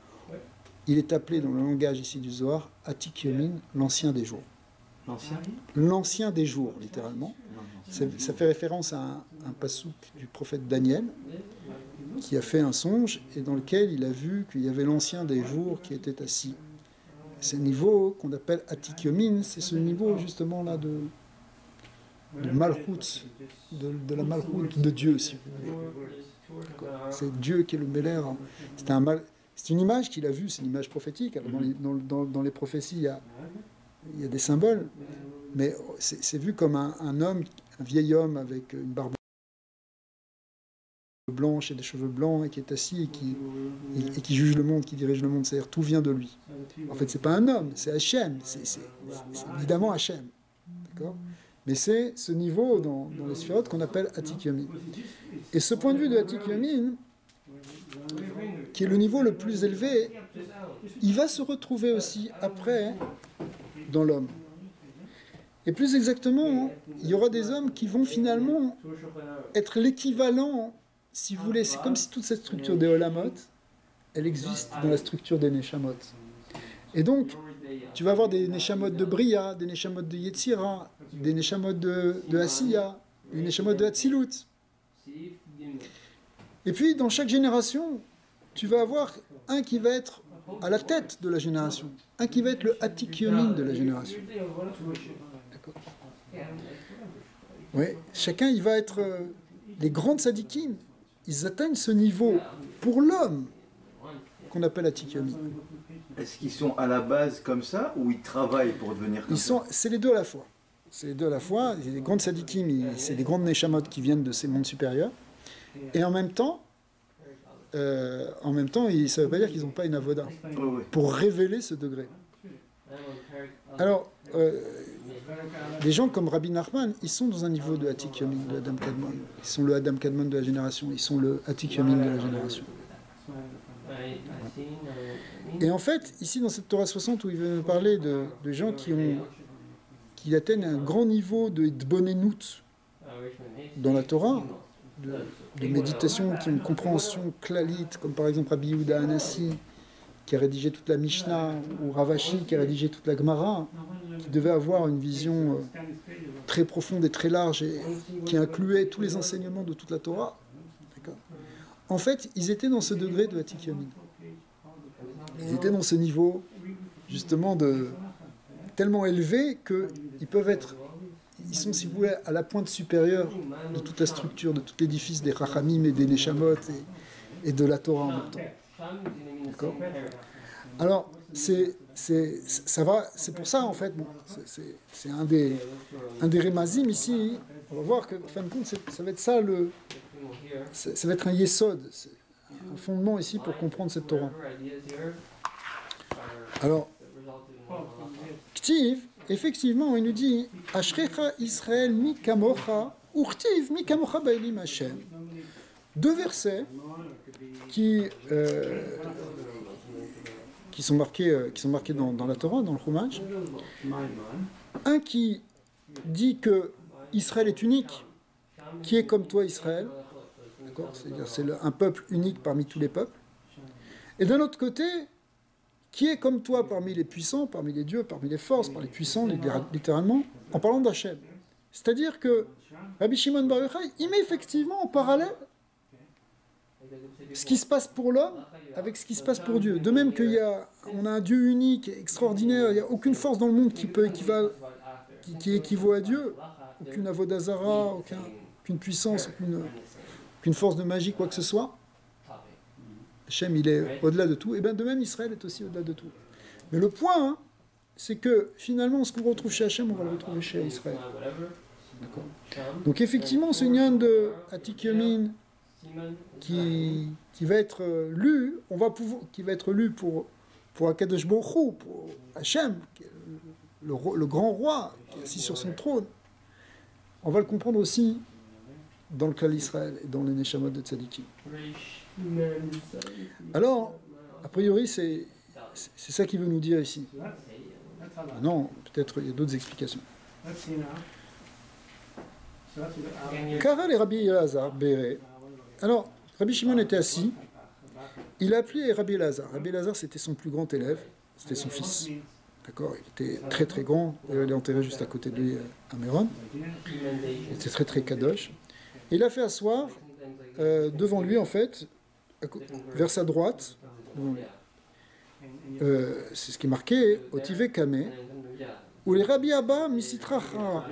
il est appelé dans le langage ici du Zohar, Atik Yomin, l'ancien des jours. L'ancien des jours, littéralement. Ça fait référence à un passouk du prophète Daniel, qui a fait un songe, et dans lequel il a vu qu'il y avait l'ancien des jours qui était assis. C'est le niveau qu'on appelle Atik Yomin, c'est ce niveau justement là de Malchut, de la Malchut de Dieu, si vous voulez. C'est Dieu qui est le Meller. C'est une image qu'il a vue, c'est une image prophétique. Alors dans les prophéties, il y a des symboles, mais c'est vu comme un homme, un vieil homme avec une barbe blanche et des cheveux blancs, et qui est assis et qui juge le monde, qui dirige le monde, c'est-à-dire tout vient de lui. En fait, c'est pas un homme, c'est Hachem, c'est évidemment Hachem, d'accord? Mais c'est ce niveau dans les sphirotes qu'on appelle Atik Yomin. Et ce point de vue de Atik Yomin, qui est le niveau le plus élevé, il va se retrouver aussi après dans l'homme. Et plus exactement, il y aura des hommes qui vont finalement être l'équivalent, si vous voulez, c'est comme si toute cette structure des Olamot, elle existe dans la structure des Neshamot. Et donc, tu vas avoir des neshamot de Bria, des neshamot de Yetzira, des neshamot de Asiya, des neshamot de Hatzilut. Et puis, dans chaque génération, tu vas avoir un qui va être à la tête de la génération, un qui va être le Atik Yomin de la génération. D'accord. Oui, chacun, il va être... les grandes sadikim, ils atteignent ce niveau pour l'homme qu'on appelle Atik Yomin. Est-ce qu'ils sont à la base comme ça ou ils travaillent pour devenir comme ça? C'est les deux à la fois. C'est les deux à la fois. Les grandes sadikim, c'est des grandes neshamot qui viennent de ces mondes supérieurs. Et en même temps, ça ne veut pas dire qu'ils n'ont pas une avoda pour révéler ce degré. Alors, des gens comme Rabbi Nachman, ils sont dans un niveau de Atik Yomin, de Adam Kadmon. Ils sont le Adam Kadmon de la génération, ils sont le Atik Yomin de la génération. Et en fait, ici dans cette Torah 60, où il veut nous parler de gens qui atteignent un grand niveau de Dbonenut dans la Torah, de méditation qui ont une compréhension clalite, comme par exemple Rabbi Yehuda Hanassi, qui a rédigé toute la Mishnah, ou Ravashi, qui a rédigé toute la Gemara, qui devait avoir une vision très profonde et très large, et qui incluait tous les enseignements de toute la Torah. D'accord. En fait, ils étaient dans ce degré de Atik Yomin. Ils étaient dans ce niveau, justement, tellement élevé qu'ils peuvent être... Ils sont, si vous voulez, à la pointe supérieure de toute la structure, de tout l'édifice des Chachamim et des Neshamot et de la Torah en même temps. D'accord. Alors, c'est pour ça, en fait, bon, c'est un des Remazim ici. On va voir que, en fin de compte, ça va être ça, ça va être un yesod, un fondement ici pour comprendre cette Torah. Alors, Ktiv, effectivement, il nous dit Ashrecha Israël mi kamocha, urtiv mi kamocha ba'elim Hashem. Deux versets qui sont marqués dans la Torah, dans le Chumash. Un qui dit que Israël est unique, qui est comme toi Israël, d'accord, c'est-à-dire c'est un peuple unique parmi tous les peuples. Et d'un autre côté, qui est comme toi parmi les puissants, parmi les dieux, parmi les forces, parmi les puissants, littéralement, en parlant d'Hachem. C'est-à-dire que Rabbi Shimon Bar Yochai, il met effectivement en parallèle ce qui se passe pour l'homme avec ce qui se passe pour Dieu. De même qu'on a un Dieu unique, extraordinaire, il n'y a aucune force dans le monde qui équivaut à Dieu, aucune avodazara, aucune puissance, aucune force de magie, quoi que ce soit. Hachem, il est au-delà de tout. Et bien de même, Israël est aussi au-delà de tout. Mais le point, c'est que finalement, ce qu'on retrouve chez Hachem, on va le retrouver chez Israël. D'accord. Donc effectivement, ce nyan de Atik Yomin qui va être lu, qui va être lu pour Akadosh Baruch Hu, pour Hachem, le grand roi qui est assis sur son trône. On va le comprendre aussi dans le Klal Israël et dans les Neshamot de Tzadikim. Alors, a priori, c'est ça qu'il veut nous dire ici. Non, peut-être il y a d'autres explications. Karal et Rabbi Elazar, Béré. Alors, Rabbi Shimon était assis. Il a appelé Rabbi Elazar. Rabbi Elazar, c'était son plus grand élève. C'était son fils. D'accord. Il était très très grand. Il est enterré juste à côté de lui à Méron. Il était très très kadosh. Et il a fait asseoir devant lui, en fait, vers sa droite, c'est ce qui est marqué, Otive Kame, où les Rabbi Abba Misitracha,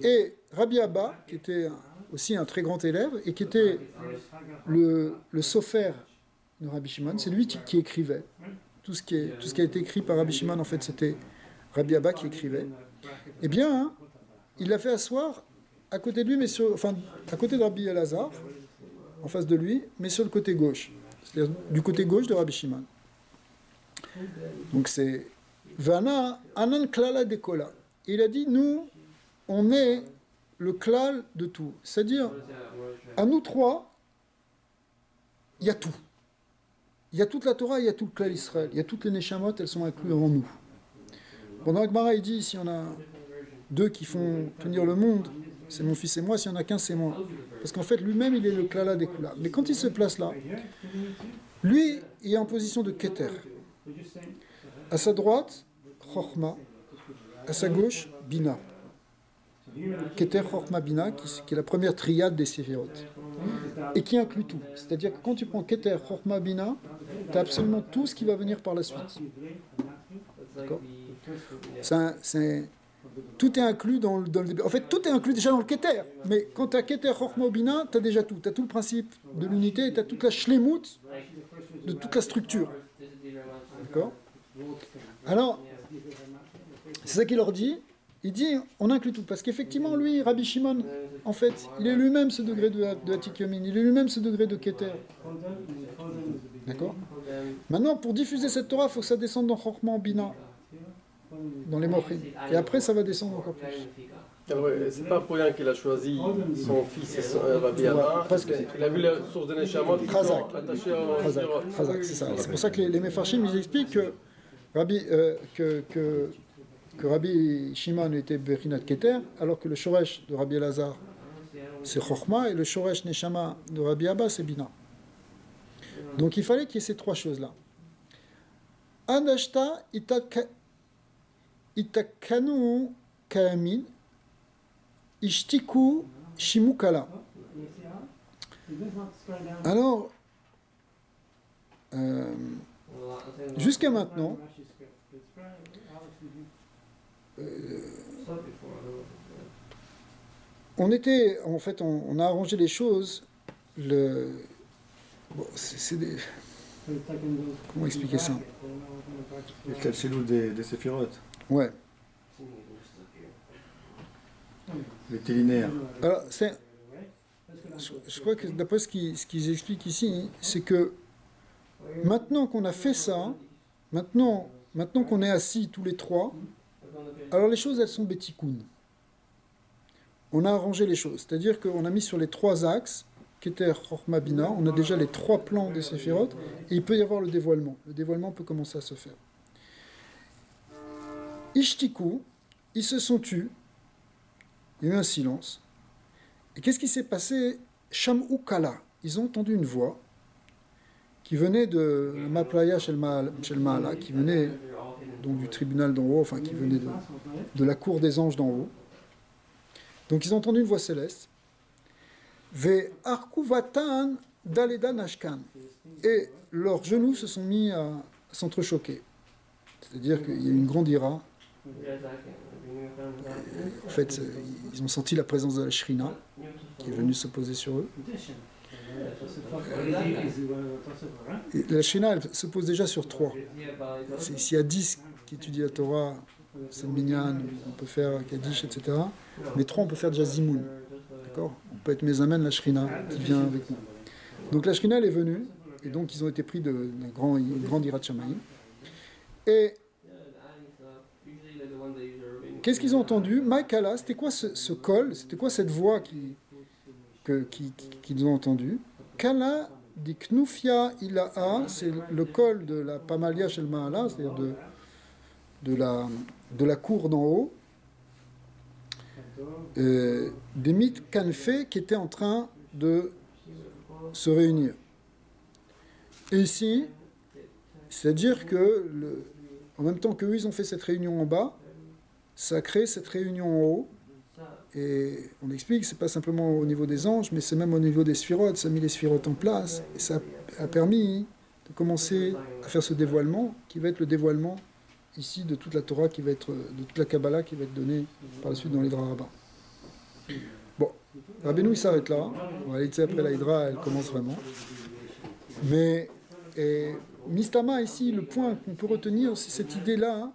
et Rabbi Abba, qui était aussi un très grand élève, et qui était le sofer de Rabbi Shimon, c'est lui qui écrivait. Tout ce qui a été écrit par Rabbi Shimon, en fait, c'était Rabbi Abba qui écrivait. Eh bien, il l'a fait asseoir à côté de lui, à côté de Rabbi Elazar, en face de lui, mais sur le côté gauche, c'est-à-dire du côté gauche de Rabbi Shimon. Donc c'est Vana Anan Klala Dekola. Il a dit, nous, on est le klal de tout. C'est-à-dire, à nous trois, il y a tout. Il y a toute la Torah, il y a tout le klal Israël. Il y a toutes les Neshamot, elles sont incluses en nous. Pendant que Gemara, il dit, s'il y en a deux qui font tenir le monde, c'est mon fils et moi, s'il n'y en a qu'un, c'est moi. Parce qu'en fait, lui-même, il est le klala des kula. Mais quand il se place là, lui, il est en position de keter. À sa droite, Chochma, à sa gauche, Bina. Keter, Chochma, Bina, qui est la première triade des Séphirot. Et qui inclut tout. C'est-à-dire que quand tu prends Keter, Chochma, Bina, tu as absolument tout ce qui va venir par la suite. D'accord ? Tout est inclus dans le début. En fait, tout est inclus déjà dans le Keter. Mais quand tu as Keter, Chochma, Bina, tu as déjà tout. Tu as tout le principe de l'unité et tu as toute la shlemut de toute la structure. D'accord ? Alors, c'est ça qu'il leur dit. Il dit, on inclut tout. Parce qu'effectivement, lui, Rabbi Shimon, en fait, il est lui-même ce degré de Atik Yomin. Il est lui-même ce degré de Keter. D'accord ? Maintenant, pour diffuser cette Torah, il faut que ça descende dans Chochma, Bina, dans les Mochim. Et après, ça va descendre encore plus. Alors, c'est pas pour rien qu'il a choisi son fils et son Rabbi Abba. Parce que il a vu la source de Neshama qui sont attachés au Chazak, c'est ça. C'est pour ça que les Mefarshim, ils expliquent que Rabbi Shimon était Berinat Keter, alors que le Shoresh de Rabbi Elazar, c'est Chochma, et le Shoresh Neshama de Rabbi Abba, c'est Bina. Donc il fallait qu'il y ait ces trois choses-là. Anashta itakanu kaamin ishtiku shimukala. Alors, jusqu'à maintenant, on a arrangé les choses. Comment expliquer ça? Le Kalchelou des Séphirot. Ouais. Les télinéaires. Alors, je crois que d'après ce qu'ils expliquent ici, c'est que maintenant qu'on a fait ça, maintenant qu'on est assis tous les trois, alors les choses, elles sont betikoun. On a arrangé les choses. C'est-à-dire qu'on a mis sur les trois axes, Keter, Chochma, Bina, on a déjà les trois plans des Séphirot, et il peut y avoir le dévoilement. Le dévoilement peut commencer à se faire. Ishtiku, ils se sont tus, il y a eu un silence. Et qu'est-ce qui s'est passé? Sham'u Kala, ils ont entendu une voix qui venait de Maplaya Shel Ma'ala, qui venait donc du tribunal d'en haut, enfin qui venait de la cour des anges d'en haut. Donc ils ont entendu une voix céleste. Ve arkuvatan daleda nashkan. Et leurs genoux se sont mis à s'entrechoquer. C'est-à-dire qu'il y a eu une grande ira. En fait, ils ont senti la présence de la Shrina qui est venue se poser sur eux. Et la Shrina, elle se pose déjà sur 3. S'il y a 10 qui étudient la Torah, c'est le Minyan, on peut faire Kaddish, etc. Mais 3, on peut faire déjà Zimoun. D'accord ? On peut être Mezamen, la Shrina, qui vient avec nous. Donc la Shrina, elle est venue, et donc ils ont été pris d'une grande Hirat Shamayim. Et qu'est-ce qu'ils ont entendu? Maïkala, c'était quoi ce col? C'était quoi cette voix qu'ils ont entendu? Kala di Knufia Ilaha, c'est le col de la Pamalia Shel Ma'ala, c'est-à-dire de la cour d'en haut, des mythes Kanfé qui étaient en train de se réunir. Et ici, c'est-à-dire que, en même temps qu'eux, ils ont fait cette réunion en bas, ça crée cette réunion en haut. Et on explique, c'est pas simplement au niveau des anges, mais c'est même au niveau des sphirotes. Ça a mis les sphirotes en place, et ça a permis de commencer à faire ce dévoilement, qui va être le dévoilement ici de toute la Torah, de toute la Kabbalah, qui va être donnée par la suite dans l'Hydra Rabbah. Bon, Rabbeinu il s'arrête là. On va aller après la Hydra, elle commence vraiment. Mais Mistama ici, le point qu'on peut retenir, c'est cette idée-là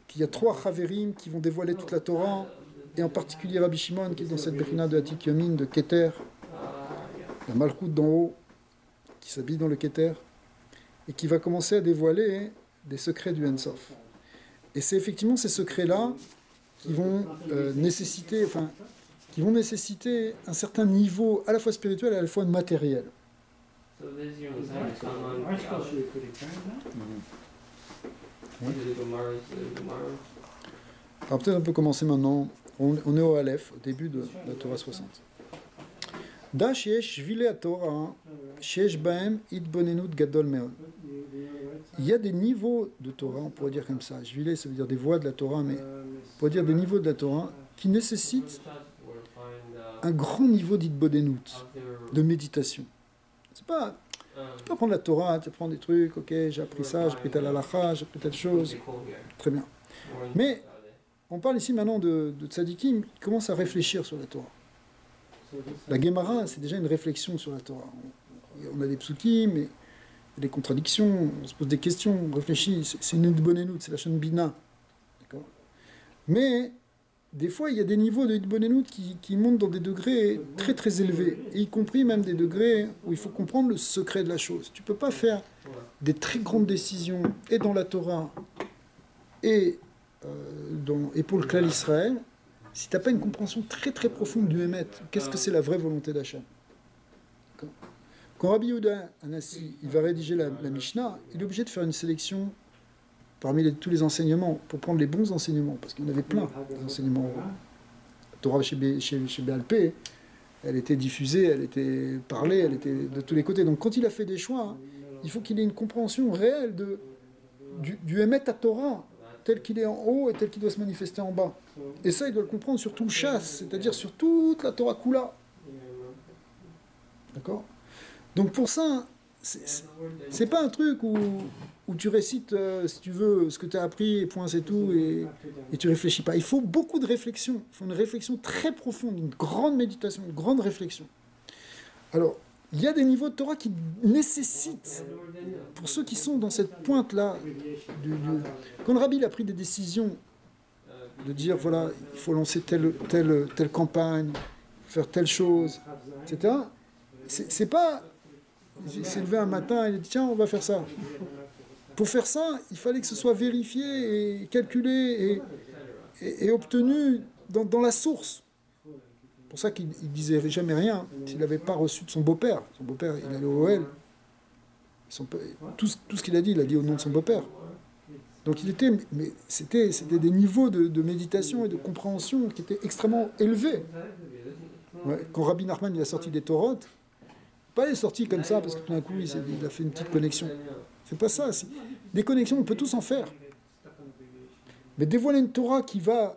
qu'il y a 3 Chaverim qui vont dévoiler toute la Torah, et en particulier Rabbi Shimon qui est dans cette Bechina de Atik Yomin, de Keter, la Malchut d'en haut, qui s'habille dans le Keter, et qui va commencer à dévoiler des secrets du Ensof. Et c'est effectivement ces secrets-là qui vont nécessiter un certain niveau à la fois spirituel et à la fois matériel. Alors peut-être on peut commencer maintenant. On est au Aleph, au début de la Torah 60. Da sheyesh shvile Torah, sheyesh bahem itbonenut gadol meod. il y a des niveaux de Torah, on pourrait dire comme ça. Jvilé, ça veut dire des voies de la Torah, mais on pourrait dire des niveaux de la Torah qui nécessitent un grand niveau d'idbodenout, de méditation. C'est pas prendre la Torah, tu prends des trucs, ok, j'ai appris ça, j'ai appris telle halakha, j'ai appris telle chose, très bien. Mais on parle ici maintenant de tzadikim qui commencent à réfléchir sur la Torah. La Gemara, c'est déjà une réflexion sur la Torah. On a des psukim, mais des contradictions, on se pose des questions, on réfléchit, c'est une idbonenout, c'est la chaîne bina. D'accord. Mais des fois, il y a des niveaux de idbonenout qui montent dans des degrés très très élevés, et y compris même des degrés où il faut comprendre le secret de la chose. Tu ne peux pas faire des très grandes décisions, et dans la Torah, et pour le Klal Israël, si tu n'as pas une compréhension très très profonde du Hémet, qu'est-ce que c'est la vraie volonté d'Hachem. Quand Rabbi Yehuda Hanassi, il va rédiger la Mishnah, il est obligé de faire une sélection parmi tous les enseignements, pour prendre les bons enseignements, parce qu'il y en avait plein d'enseignements. La Torah chez Baal Pé, elle était diffusée, elle était parlée, elle était de tous les côtés. Donc quand il a fait des choix, il faut qu'il ait une compréhension réelle du Hémet à Torah, tel qu'il est en haut et tel qu'il doit se manifester en bas. Et ça, il doit le comprendre sur tout le chasse, c'est-à-dire sur toute la Torah Kula. D'accord ? Donc pour ça, c'est pas un truc où tu récites, si tu veux, ce que tu as appris, et point, c'est tout, et tu réfléchis pas. Il faut beaucoup de réflexion. Il faut une réflexion très profonde, une grande méditation, une grande réflexion. Alors, il y a des niveaux de Torah qui nécessitent, pour ceux qui sont dans cette pointe-là, quand le Rabbi a pris des décisions, de dire, voilà, il faut lancer telle campagne, faire telle chose, etc., c'est pas... Il s'est levé un matin et il a dit, tiens, on va faire ça. Pour faire ça, il fallait que ce soit vérifié et calculé et obtenu dans la source. C'est pour ça qu'il ne disait jamais rien s'il n'avait pas reçu de son beau-père. Son beau-père, il allait au OL. Tout ce qu'il a dit, il a dit au nom de son beau-père. Donc c'était des niveaux de méditation et de compréhension qui étaient extrêmement élevés. Ouais, quand Rabbi Nachman il a sorti des Torot, pas il est sorti comme ça parce que tout d'un coup il a fait une petite connexion. C'est pas ça. Des connexions, on peut tous en faire. Mais dévoiler une Torah qui va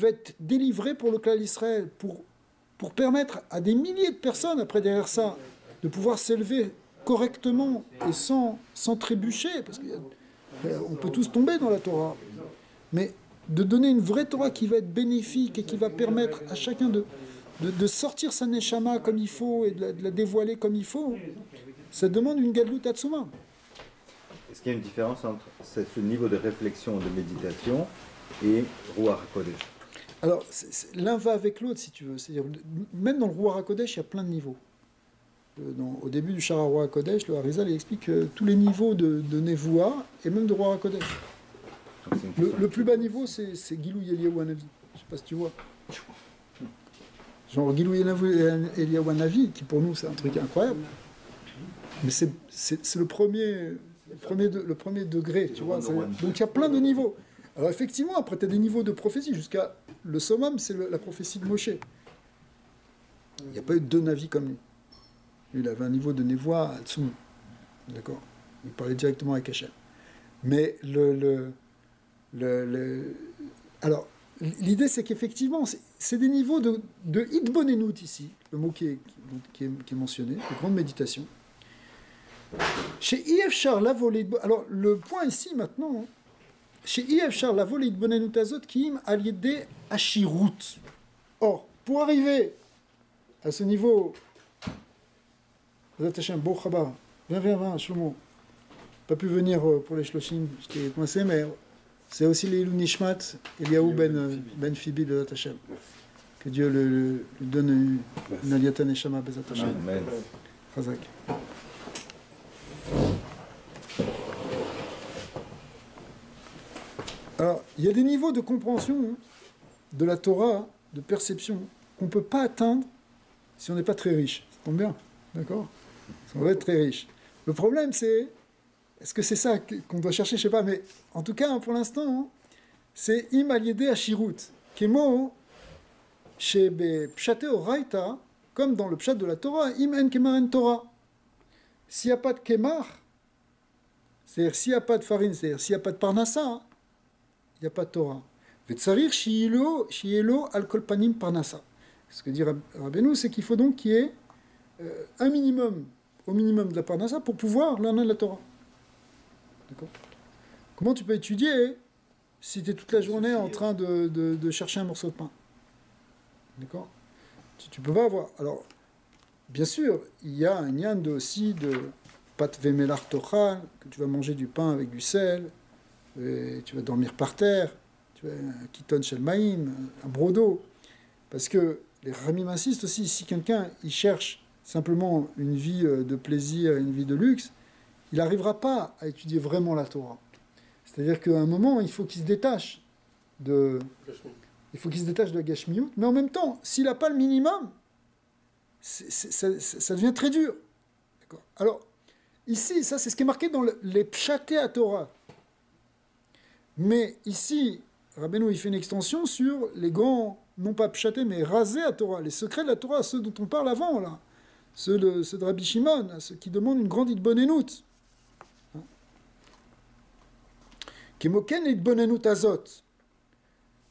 être délivrée pour le Klal Israël, pour permettre à des milliers de personnes après derrière ça de pouvoir s'élever correctement et sans trébucher, parce qu'on peut tous tomber dans la Torah. Mais de donner une vraie Torah qui va être bénéfique et qui va permettre à chacun de sortir sa neshama comme il faut et de la dévoiler comme il faut, ça demande une gadlut atzuma. Est-ce qu'il y a une différence entre ce niveau de réflexion, de méditation et Ruach HaKodesh? Alors, l'un va avec l'autre, si tu veux. C'est-à-dire, même dans le Ruach HaKodesh, il y a plein de niveaux. Au début du Shara Ruach HaKodesh, le Harizal explique tous les niveaux de Nevoua et même de Ruach HaKodesh. Le plus bas niveau, c'est Gilou Eliyahu Hanavi. Je ne sais pas si tu vois. Genre Gilou Eliyahu Hanavi, qui pour nous, c'est un truc incroyable. Mais c'est le premier degré, tu vois. Donc il y a plein de niveaux. Alors effectivement, après tu as des niveaux de prophétie, jusqu'à le summum, c'est la prophétie de Moshe. Il n'y a pas eu deux navis comme lui. Lui, il avait un niveau de Nevoa à Tsum. D'accord. Il parlait directement avec Hachem. Mais alors, l'idée c'est qu'effectivement, c'est des niveaux de Hitbonenut ici, le mot qui est mentionné, de grande méditation. Chez Ifshar la volée. Alors le point ici maintenant, chez Ifshar la volée de Bonenut Azot Kim Aliede Ashirut. Or, pour arriver à ce niveau, viens, Shlomo. Pas pu venir pour les Shloshim, j'étais coincé, mais c'est aussi les Ilou Nishmat, Eliyahu ben Fibi de Hashem. Que Dieu lui donne une Aliyata Neshama Bezat Hashem. Amen. Chazak. Alors, il y a des niveaux de compréhension de la Torah, de perception, qu'on ne peut pas atteindre si on n'est pas très riche. Ça tombe bien, d'accord? On va être très riche. Le problème, c'est, est-ce que c'est ça qu'on doit chercher? Je ne sais pas, mais en tout cas, pour l'instant, c'est im aliede ashirut, kemo, chez pshate oraita, comme dans le pshat de la Torah, im en kemar en Torah. S'il n'y a pas de kemar, C'est-à-dire, s'il n'y a pas de farine, c'est-à-dire, s'il n'y a pas de parnassa, il n'y a pas de Torah. Vetsarir shielo al kol panim parnassa. Ce que dit Rabbeinu, c'est qu'il faut donc qu'il y ait un minimum, au minimum de la parnassa, pour pouvoir l'année de la Torah. D'accord? Comment tu peux étudier si tu es toute la journée en train de chercher un morceau de pain? D'accord? Tu peux pas avoir. Alors, bien sûr, il y a un yan aussi de pat vemelar tochal, que tu vas manger du pain avec du sel, et tu vas dormir par terre, tu vas un kiton shel maïm, un brodo. Parce que les ramim insistent aussi, si quelqu'un il cherche simplement une vie de plaisir, une vie de luxe, il n'arrivera pas à étudier vraiment la Torah. C'est-à-dire qu'à un moment, il faut qu'il se détache de la gashmiout, mais en même temps, s'il n'a pas le minimum, ça devient très dur. D'accord. Alors, ici, ça c'est ce qui est marqué dans les pshaté à Torah. Mais ici, Rabbeinu il fait une extension sur les grands, non pas pshaté, mais rasés à Torah, les secrets de la Torah, ceux dont on parle avant, là, ceux de Rabbi Shimon, ceux qui demandent une grande idbonenout. Kemoken idbonenout azot.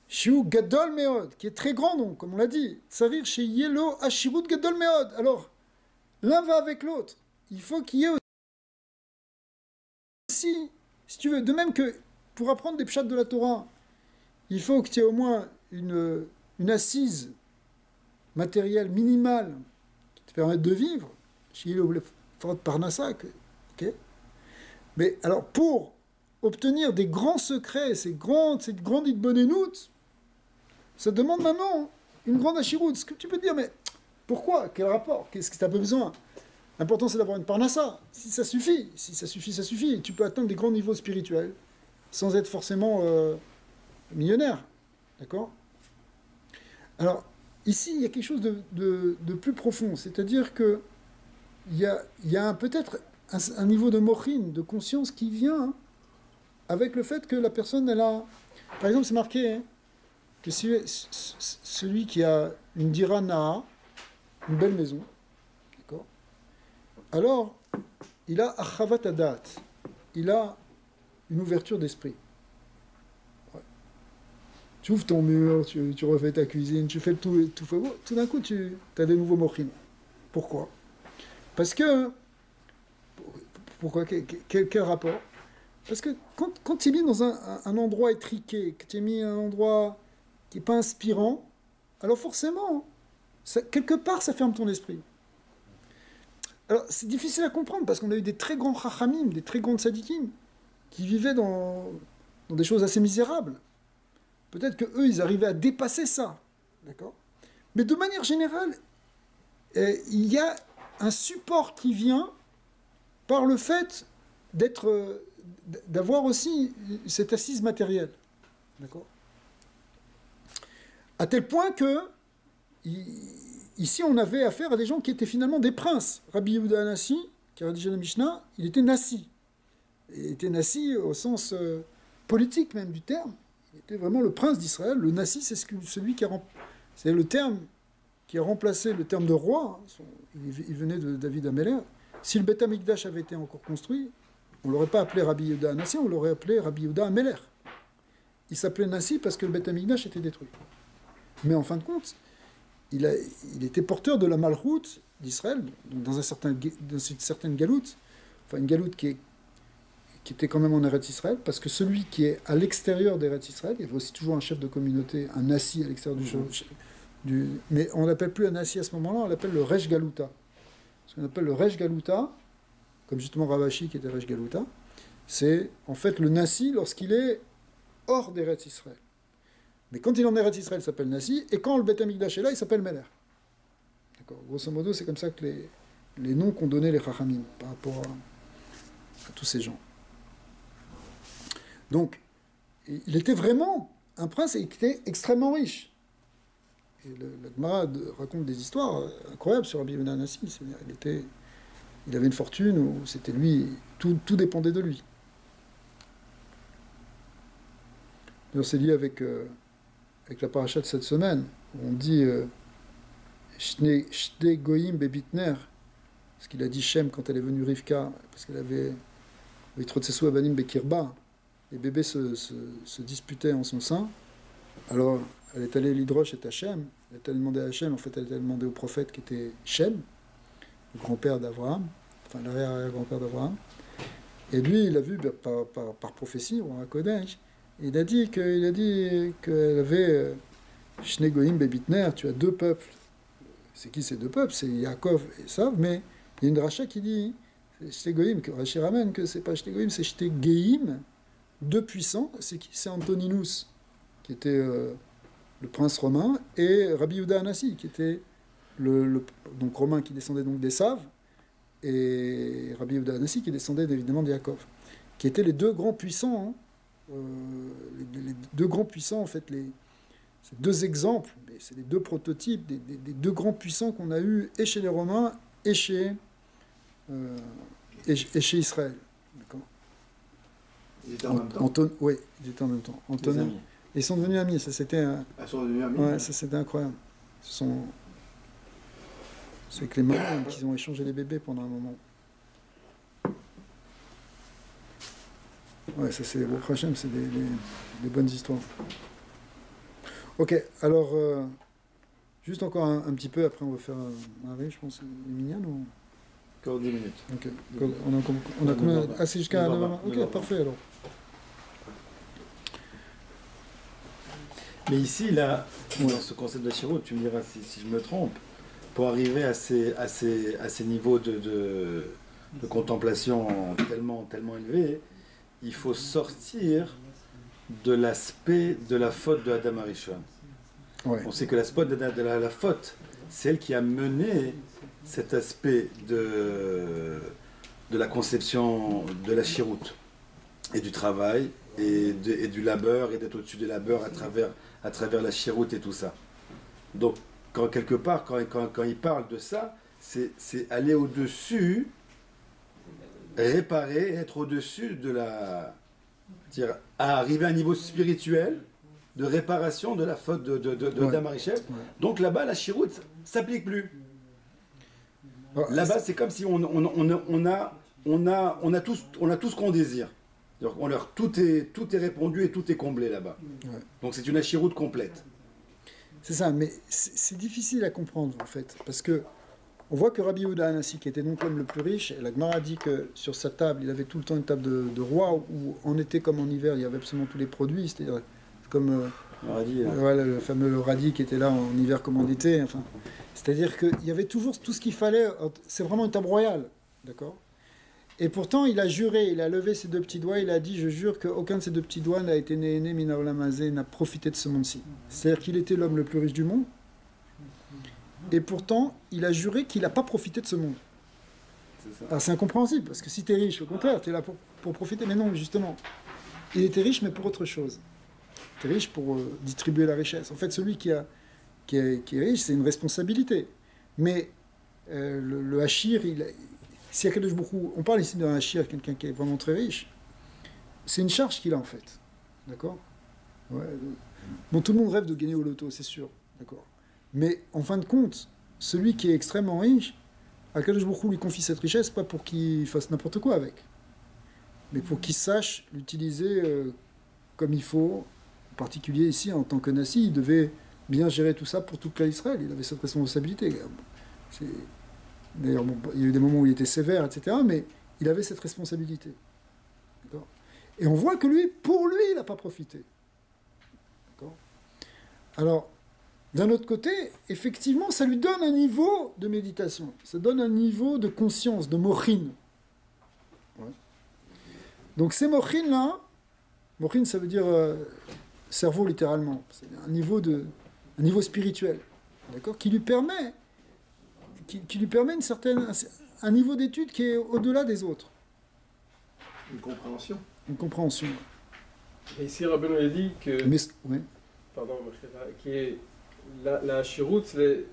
Shiu gadol meod, qui est très grand donc, comme on l'a dit. Tsarir chez Yelo ashirut gadol meod. Alors, l'un va avec l'autre. Il faut qu'il y ait aussi, si tu veux, de même que pour apprendre des pshats de la Torah, il faut que tu aies au moins une assise matérielle minimale qui te permette de vivre. Chez Yelo Fort Parnassa, ok. Mais alors, pour obtenir des grands secrets, cette grande idbonenout, ça demande maintenant une grande achiroute. Ce que tu peux te dire, mais pourquoi? Quel rapport? Qu'est-ce que tu as besoin? L'important, c'est d'avoir une parnassa. Si ça suffit, ça suffit. Tu peux atteindre des grands niveaux spirituels sans être forcément millionnaire. D'accord? Alors, ici, il y a quelque chose de plus profond. C'est-à-dire qu'il y a peut-être un niveau de mochine, de conscience qui vient avec le fait que la personne, elle a... Par exemple, c'est marqué que celui qui a une dira na'a, une belle maison, d'accord, alors, il a achavat adat, il a une ouverture d'esprit. Ouais. Tu ouvres ton mur, tu refais ta cuisine, tu fais tout d'un coup, tu as des nouveaux mochines. Pourquoi? Parce que... Pourquoi? Quel rapport? Parce que quand tu es mis dans un endroit étriqué, que tu es mis dans un endroit qui n'est pas inspirant, alors forcément, quelque part, ça ferme ton esprit. Alors, c'est difficile à comprendre, parce qu'on a eu des très grands chachamim, des très grands tzadikim, qui vivaient dans des choses assez misérables. Peut-être qu'eux, ils arrivaient à dépasser ça. D'accord? Mais de manière générale, il y a un support qui vient par le fait d'avoir aussi cette assise matérielle. D'accord? À tel point que, ici, on avait affaire à des gens qui étaient finalement des princes. Rabbi Yehuda Hanassi, qui a rédigé la Mishnah, il était Nassi. Il était Nassi au sens politique même du terme. Il était vraiment le prince d'Israël. Le Nassi, c'est celui qui c'est le terme qui a remplacé le terme de roi. Il venait de David Améler. Si le Beth Amikdash avait été encore construit, on ne l'aurait pas appelé Rabbi Yehuda Hanassi, on l'aurait appelé Rabbi Yehuda Améler. Il s'appelait Nassi parce que le Beth Amikdash était détruit. Mais en fin de compte, il était porteur de la malroute d'Israël, donc dans une certaine galoute, enfin une galoute qui était quand même en Eretz Israël, parce que celui qui est à l'extérieur d'Eretz Israël, il y avait aussi toujours un chef de communauté, un Nassi à l'extérieur mais on l'appelle plus un Nassi à ce moment-là, on l'appelle le Resh Galuta. Ce qu'on appelle le Resh Galuta, comme justement Ravashi qui était Resh Galuta, c'est en fait le Nassi lorsqu'il est hors d'Eretz Israël. Mais quand il est en Eretz Israël, il s'appelle Nassi, et quand le Beth Amikdash est là, il s'appelle Meler. D'accord. Grosso modo, c'est comme ça que les noms qu'ont donnés les Chachamim par rapport à tous ces gens. Donc, il était vraiment un prince et il était extrêmement riche. Et la Gemara raconte des histoires incroyables sur Rabbi Yehuda Hanassi. Il avait une fortune où c'était lui, tout dépendait de lui. D'ailleurs, c'est lié avec la paracha de cette semaine, où on dit Shne Goyim Bebitner, ce qu'il a dit Shem quand elle est venue Rivka, parce qu'elle avait Vitrotsessu Abanim Bekirba, les bébés se disputaient en son sein. Alors, elle est allée l'Hydroche et Hachem. Elle est allée demander à Hachem, en fait, elle est allée demander au prophète qui était Shem, le grand-père d'Abraham, enfin l'arrière-grand-père d'Abraham. Et lui, il a vu par prophétie, ou en Kodesh, il a dit qu'elle avait Shne Goïm Bebitner, tu as deux peuples. C'est qui ces deux peuples? C'est Yaakov et Esav, mais il y a une dracha qui dit, Shne Goïm, que Rashi ramène, que c'est pas Shne Goïm, c'est Shne Geïm, deux puissants. C'est qui? C'est Antoninus, qui était le prince romain, et Rabbi Yehuda Anassi, qui était donc romain, qui descendait donc d'Esav, et Rabbi Yehuda Anassi, qui descendait évidemment de Yaakov, qui étaient les deux grands puissants, les deux grands puissants, en fait, ces deux exemples, c'est les deux prototypes des deux grands puissants qu'on a eus et chez les Romains et chez Israël. D'accord. Ils étaient en même temps. Oui, ils étaient en même temps. Ils sont devenus amis. Ça, c'était Ils sont devenus amis. ouais, ça, c'était incroyable. C'est avec les mamans qu'ils ont échangé les bébés pendant un moment. Ouais, ça c'est bon, Hachem, c'est des bonnes histoires. Ok, alors juste encore un petit peu, après on va faire Marie, je pense, Emilian ou... Encore 10 minutes. Ok, on a combien? Ah, c'est jusqu'à 9h. Ok, parfait alors. Mais ici, là, dans ce concept de Shirut, tu me diras si je me trompe, pour arriver à ces niveaux de contemplation tellement élevés, il faut sortir de l'aspect de la faute de Adam Arishon. Ouais. On sait que l'aspect de la faute, c'est elle qui a mené cet aspect de la conception de la Shirut et du travail et du labeur et d'être au-dessus du labeur à travers la Shirut et tout ça. Donc, quelque part, quand il parle de ça, c'est aller au-dessus, réparer, être au-dessus de dire, à arriver à un niveau spirituel de réparation de la faute de Adam Arishon. Donc là-bas, la Shirut s'applique plus. Là-bas, c'est comme si on a tout ce qu'on désire. Tout est répondu et tout est comblé là-bas. Ouais. Donc c'est une Ashirut complète. C'est ça, mais c'est difficile à comprendre en fait, parce que on voit que Rabbi Yehuda Anassi, qui était donc l'homme le plus riche, la Gemara dit que sur sa table, il avait tout le temps une table de roi, où en été comme en hiver, il y avait absolument tous les produits, c'est-à-dire comme voilà, le fameux radis qui était là en hiver comme en été, enfin, c'est-à-dire qu'il y avait toujours tout ce qu'il fallait, c'est vraiment une table royale, d'accord ? Et pourtant, il a juré, il a levé ses deux petits doigts, il a dit, je jure qu'aucun de ces deux petits doigts n'a été né mina olam hazeh, n'a profité de ce monde-ci. C'est-à-dire qu'il était l'homme le plus riche du monde, et pourtant, il a juré qu'il n'a pas profité de ce monde. Alors c'est incompréhensible, parce que si tu es riche, au contraire, tu es là pour profiter, mais non, justement. Il était riche, mais pour autre chose. Tu es riche pour distribuer la richesse. En fait, celui qui est riche, c'est une responsabilité. Mais le hachir, s'il y a quelque chose, on parle ici d'un hachir, quelqu'un qui est vraiment très riche, c'est une charge qu'il a en fait. D'accord ? Ouais. Bon, tout le monde rêve de gagner au loto, c'est sûr. D'accord ? Mais en fin de compte, celui qui est extrêmement riche, Akadosh Baruch Hu lui confie cette richesse, pas pour qu'il fasse n'importe quoi avec, mais pour qu'il sache l'utiliser comme il faut. En particulier ici, en tant que Nassi, il devait bien gérer tout ça pour toute l'Israël. Il avait cette responsabilité. D'ailleurs, bon, il y a eu des moments où il était sévère, etc., mais il avait cette responsabilité. D'accord ? Et on voit que lui, pour lui, il n'a pas profité. D'accord ? Alors, d'un autre côté, effectivement, ça lui donne un niveau de méditation. Ça donne un niveau de conscience, de mochin. Ouais. Donc ces mochin-là, mochin, ça veut dire cerveau littéralement. C'est un niveau spirituel, d'accord, qui lui permet un niveau d'étude qui est au-delà des autres. Une compréhension. Une compréhension. Et ici, Rabbeinu a dit que... Mais, oui. Pardon, qui est... La Shirut, c'est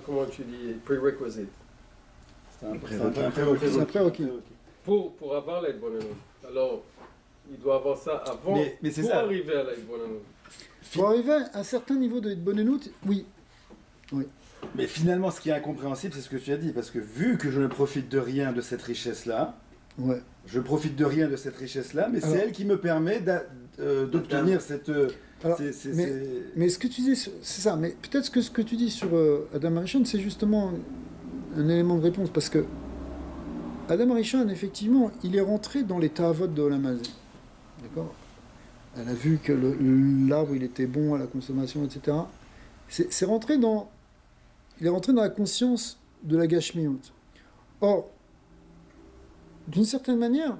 comment tu dis, prerequisite. C'est un prérequis. Pour avoir l'aide bonne. Alors, il doit avoir ça avant mais c'est pour ça. Arriver à l'aide bonne. Pour arriver à un certain niveau de bonhenout, oui. Mais finalement, ce qui est incompréhensible, c'est ce que tu as dit, parce que vu que je ne profite de rien de cette richesse-là, Ouais. Je profite de rien de cette richesse-là, mais Alors- c'est elle qui me permet d'obtenir cette... Alors, c'est- mais ce que tu dis, c'est ça. Mais peut-être que ce que tu dis sur Adam Arishon, c'est justement un élément de réponse. Parce que Adam Arishon, effectivement, il est rentré dans les ta'avot de Olam Hazé. D'accord. Elle a vu que l'arbre, il était bon à la consommation, etc. C'est rentré dans... Il est rentré dans la conscience de la Gashmiut. Or, d'une certaine manière,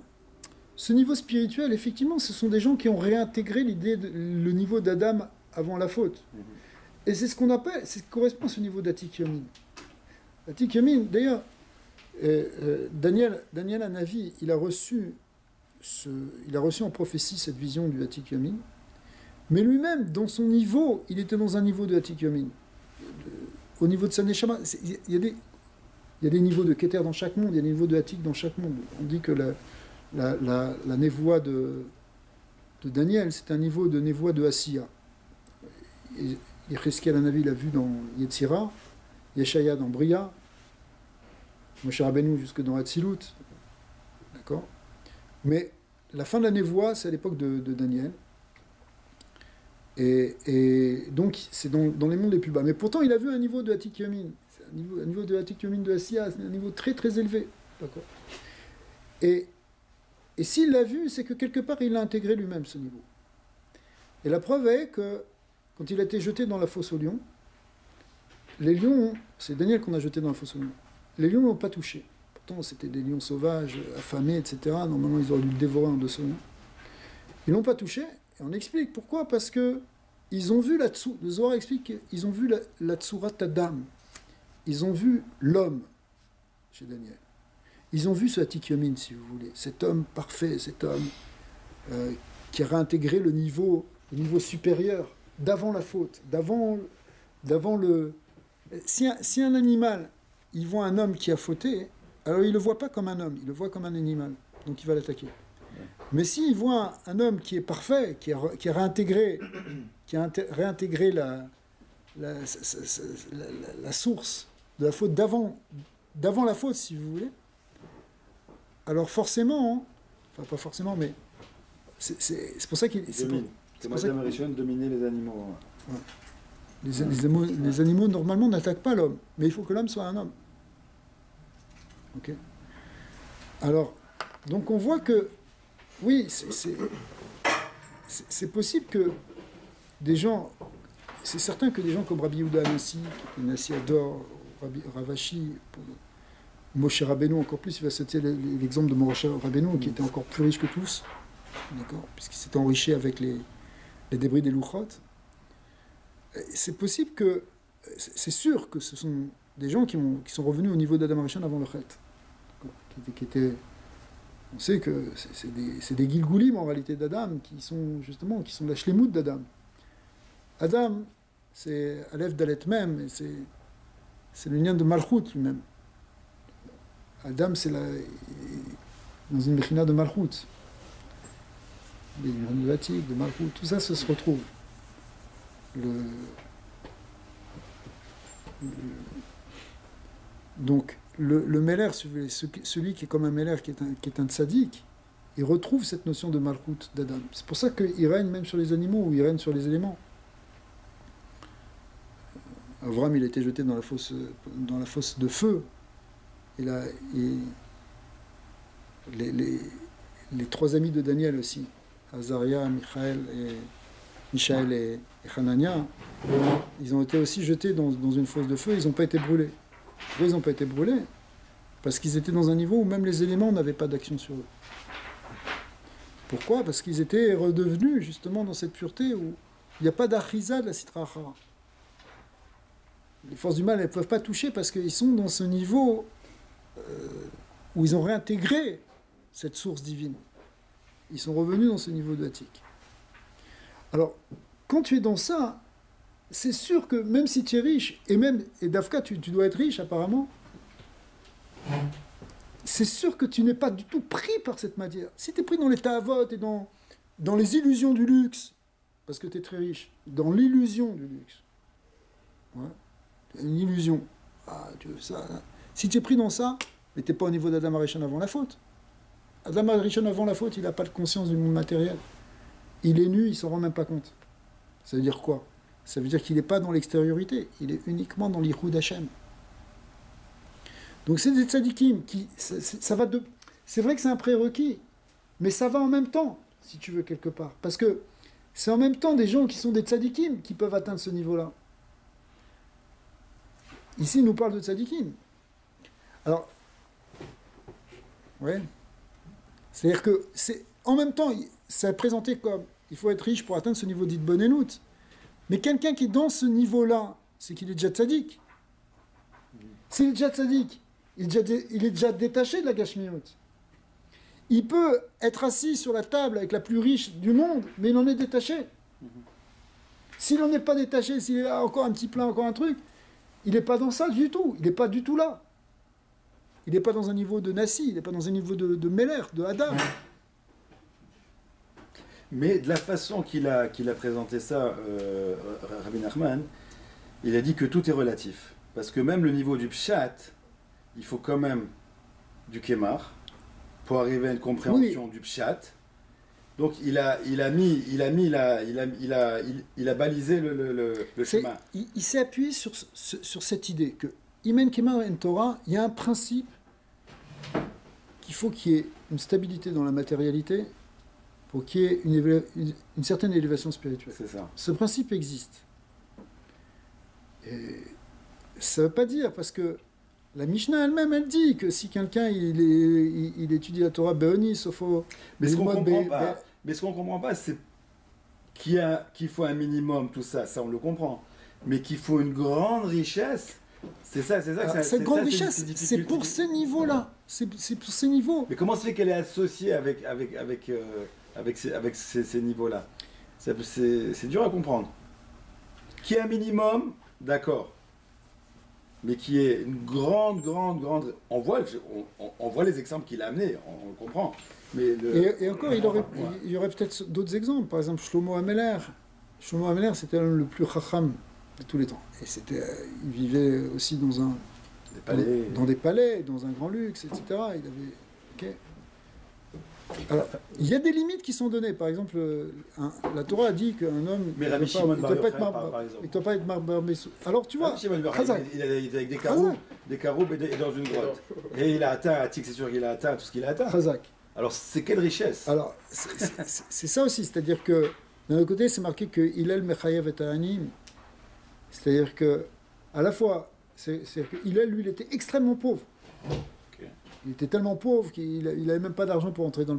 ce niveau spirituel, effectivement, ce sont des gens qui ont réintégré le niveau d'Adam avant la faute. Et c'est ce qu'on appelle, c'est ce qui correspond à ce niveau d'Atik Yomin. Atik Yomin, d'ailleurs, Daniel Hanavi, il a reçu en prophétie cette vision du Atik Yomin, mais lui-même, dans son niveau, il était dans un niveau de Atik Yomin. Au niveau de sa Neshama, il y a des niveaux de Keter dans chaque monde, il y a des niveaux de Atik dans chaque monde. On dit que la névoie de Daniel, c'est un niveau de névoie de Asiya. Yecheskel Hanavi l'a vu dans Yetzira, Yeshaya dans Bria, Moshe Rabbeinu jusque dans Hatzilut. D'accord. Mais la fin de la névoie, c'est à l'époque de Daniel. Et donc, c'est dans les mondes les plus bas. Mais pourtant, il a vu un niveau de Atik Yomin. C'est un niveau de Atik Yomin de Asiya, c'est un niveau très très élevé. D'accord. Et s'il l'a vu, c'est que quelque part, il a intégré lui-même ce niveau. Et la preuve est que, quand il a été jeté dans la fosse aux lions, les lions, c'est Daniel qu'on a jeté dans la fosse aux lions, les lions ne l'ont pas touché. Pourtant, c'était des lions sauvages, affamés, etc. Normalement, ils auraient dû le dévorer en 2 secondes. Ils ne l'ont pas touché, et on explique pourquoi. Parce que ils ont vu le Zohar explique qu'ils ont vu la Tsurat Adam. Ils ont vu l'homme chez Daniel. Ils ont vu ce Atik Yomin, si vous voulez, cet homme parfait, cet homme qui a réintégré le niveau supérieur d'avant la faute, d'avant le... Si un animal, il voit un homme qui a fauté, alors il ne le voit pas comme un homme, il le voit comme un animal, donc il va l'attaquer. Mais s'il voit un homme qui est parfait, qui a réintégré la source de la faute d'avant la faute, si vous voulez, alors forcément, enfin pas forcément, mais c'est pour ça qu'il... Comme Adam Arishon dominait les animaux. Ouais. Les animaux, normalement, n'attaquent pas l'homme, mais il faut que l'homme soit un homme. Ok. Alors, donc on voit que, oui, c'est possible que des gens, c'est certain que des gens comme Rabbi Yehuda Anassi, qui était Nassi Ador, Ravashi, Moshe Rabbeinu encore plus, il va citer l'exemple de Moshe Rabbeinu, qui était encore plus riche que tous, d'accord, puisqu'il s'était enrichi avec les débris des Louchot. C'est possible que, c'est sûr que ce sont des gens qui sont revenus au niveau d'Adam Arishon avant le Chet. Qui étaient, on sait que c'est des Gilgoulim en réalité d'Adam, qui sont la Shlemout d'Adam. Adam, c'est Aleph Dalet Mem, et c'est le lien de Malchut lui-même. Adam, c'est dans une Bechina de Malchut. Des liens de Vatik, de Malchut, tout ça se retrouve. Donc, le Meller, celui qui est comme un Meller, qui est un tzaddik, il retrouve cette notion de Malchut d'Adam. C'est pour ça qu'il règne même sur les animaux, ou il règne sur les éléments. Avram, il a été jeté dans la fosse de feu. Et là, les 3 amis de Daniel aussi, Azaria, Michaël et Hanania, ils ont été aussi jetés dans une fosse de feu, ils n'ont pas été brûlés. Pourquoi ils n'ont pas été brûlés? Parce qu'ils étaient dans un niveau où même les éléments n'avaient pas d'action sur eux. Pourquoi? Parce qu'ils étaient redevenus justement dans cette pureté où il n'y a pas d'achisa de la Sitra Achara. Les forces du mal, elles ne peuvent pas toucher parce qu'ils sont dans ce niveau où ils ont réintégré cette source divine. Ils sont revenus dans ce niveau de Hatik. Alors, quand tu es dans ça, c'est sûr que même si tu es riche, et Dafka, tu dois être riche apparemment, c'est sûr que tu n'es pas du tout pris par cette matière. Si tu es pris dans les ta'avot et dans les illusions du luxe, parce que tu es très riche, dans l'illusion du luxe, ouais, une illusion, tu veux ça, hein. Si tu es pris dans ça, mais tu n'es pas au niveau d'Adam Arishon avant la faute. Adam Rishon avant la faute, il n'a pas de conscience du monde matériel. Il est nu, il ne s'en rend même pas compte. Ça veut dire quoi? Ça veut dire qu'il n'est pas dans l'extériorité, il est uniquement dans l'Ichud Hashem. Donc c'est des tzadikim qui... ça va de... C'est vrai que c'est un prérequis, mais ça va en même temps, si tu veux, quelque part. Parce que c'est en même temps des gens qui sont des tzadikim qui peuvent atteindre ce niveau-là. Ici, il nous parle de tzadikim. Alors, ouais. C'est-à-dire que c'est en même temps, c'est présenté comme il faut être riche pour atteindre ce niveau d'Itbonenout. Mais quelqu'un qui est dans ce niveau-là, c'est qu'il est déjà tzadik. S'il est déjà tzadik, il est déjà détaché de la gashmiut. Il peut être assis sur la table avec la plus riche du monde, mais il en est détaché. S'il n'en est pas détaché, s'il a encore un petit plein, encore un truc, il n'est pas dans ça du tout. Il n'est pas du tout là. Il n'est pas dans un niveau de Nassi, il n'est pas dans un niveau de Meller, de Adam. Mais de la façon qu'il a présenté ça, Rabbi Nachman, il a dit que tout est relatif. Parce que même le niveau du pshat, il faut quand même du kémar pour arriver à une compréhension du pshat. Donc il a balisé le chemin. Il s'est appuyé sur cette idée que Imen Kémar en Torah, il y a un principe qu'il faut qu'il y ait une stabilité dans la matérialité pour qu'il y ait une certaine élévation spirituelle. C'est ça. Ce principe existe. Et ça ne veut pas dire, parce que la Mishnah elle-même, elle dit que si quelqu'un il étudie la Torah Be'oni, Sofo... Mais ce qu'on ne comprend pas, c'est qu'il faut un minimum, tout ça, ça on le comprend. Mais qu'il faut une grande richesse, c'est ça. Cette grande richesse, c'est pour ces niveaux-là. C'est pour ces niveaux. Mais comment se fait qu'elle est associée avec ces niveaux-là? C'est dur à comprendre. Qui est un minimum, d'accord. Mais qui est une grande... On voit les exemples qu'il a amenés, on le comprend. Mais et encore, il y aurait peut-être d'autres exemples. Par exemple, Shlomo Ameler. Shlomo Ameler, c'était l'homme le plus chacham de tous les temps. Et il vivait aussi dans des palais, dans un grand luxe, etc. Il avait... Alors, il y a des limites qui sont données. Par exemple, la Torah a dit qu'un homme ne doit pas être marbre. Alors tu vois, il est avec des caroubes et dans une grotte. Et il a atteint, c'est sûr qu'il a atteint tout ce qu'il a atteint. Chazak. Alors c'est quelle richesse? Alors c'est ça aussi, c'est-à-dire que d'un autre côté c'est marqué que Hillel Mechayev et Ta'anim, c'est-à-dire que à la fois, c'est-à-dire que Hillel lui il était extrêmement pauvre. Il était tellement pauvre qu'il n'avait même pas d'argent pour entrer dans le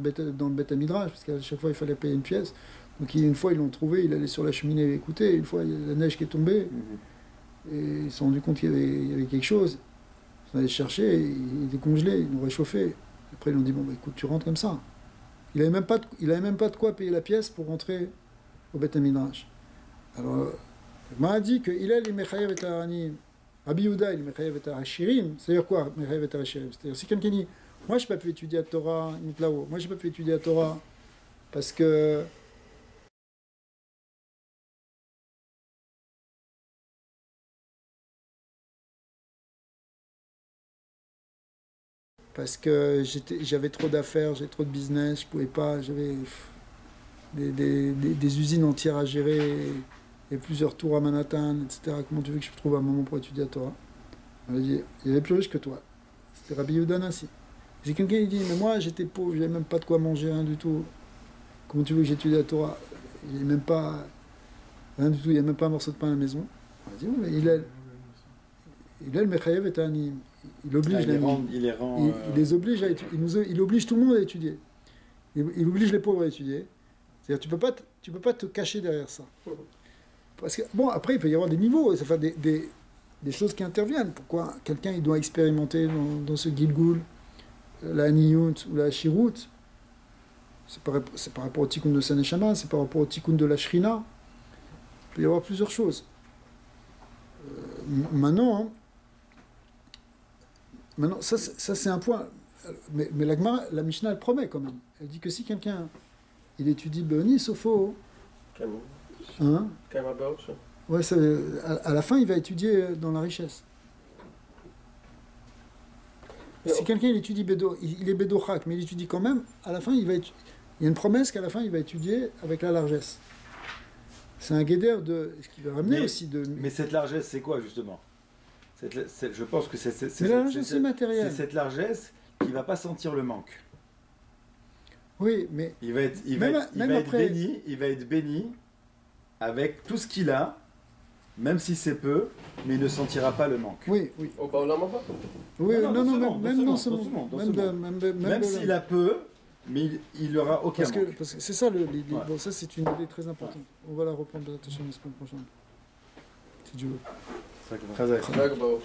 Beth Midrash, parce qu'à chaque fois il fallait payer une pièce. Donc une fois ils l'ont trouvé, il allait sur la cheminée écouter, une fois il y a la neige qui est tombée, et ils se sont rendus compte qu'il y avait quelque chose. Ils sont allés chercher, il était congelé, ils l'ont réchauffé. Après ils lui ont dit, bon bah écoute, tu rentres comme ça. Il n'avait même pas de quoi payer la pièce pour rentrer au Beth Midrash. Alors, il m'a dit que Hillel il mechayev et Aranim. Rabbi Yehuda, il mechayev et Hashirim. C'est-à-dire quoi, mechayev et Hashirim? C'est-à-dire, si quelqu'un dit, moi je n'ai pas pu étudier la Torah, moi je n'ai pas pu étudier la Torah, parce que j'avais trop d'affaires, j'avais trop de business, je ne pouvais pas, j'avais des usines entières à gérer, et plusieurs tours à Manhattan, etc. Comment tu veux que je trouve un moment pour étudier la Torah? On a dit, il y avait plus riche que toi. C'était Rabbi Yehuda Nassi. Si quelqu'un il dit, mais moi j'étais pauvre, j'avais même pas de quoi manger, rien du tout. Comment tu veux que j'étudie la Torah? Il n'y a même pas rien du tout, il n'y a même pas un morceau de pain à la maison. On a dit, oui, mais il a le Mechayev et Ta'anim. Il oblige il les oblige à étudier. Il oblige tout le monde à étudier. Il oblige les pauvres à étudier. C'est-à-dire tu peux pas te cacher derrière ça. Parce que, bon, après, il peut y avoir des niveaux, ça fait des choses qui interviennent. Pourquoi quelqu'un il doit expérimenter dans ce Gilgul, la Niyut ou la Shirut? C'est par rapport au Tikkun de Saneshama, c'est par rapport au Tikkun de la Shrina. Il peut y avoir plusieurs choses. Maintenant, ça c'est un point. Mais la Mishnah, elle promet quand même. Elle dit que si quelqu'un il étudie Be'oni, Sofo. Hein? Ouais, à la fin, il va étudier dans la richesse. Si quelqu'un il étudie Bédo, il est Bédochak, mais il étudie quand même, à la fin, il y a une promesse qu'à la fin, il va étudier avec la largesse. C'est un guédère de. Ce qui va ramener aussi de. Mais cette largesse, c'est quoi justement? Je pense que c'est Mais la largesse, c'est matériel. C'est cette largesse qui ne va pas sentir le manque. Oui, mais. Il va être béni avec tout ce qu'il a, même si c'est peu, mais il ne sentira pas le manque. Oui, oui. Au Baolam pas. Oui, Non, même dans ce monde. monde. Même s'il a peu, mais il n'aura aucun parce manque. que c'est ça, Ouais. bon, ça c'est une idée très importante. On va la reprendre la semaine prochaine. Si tu veux. Chazak. Chazak Bao.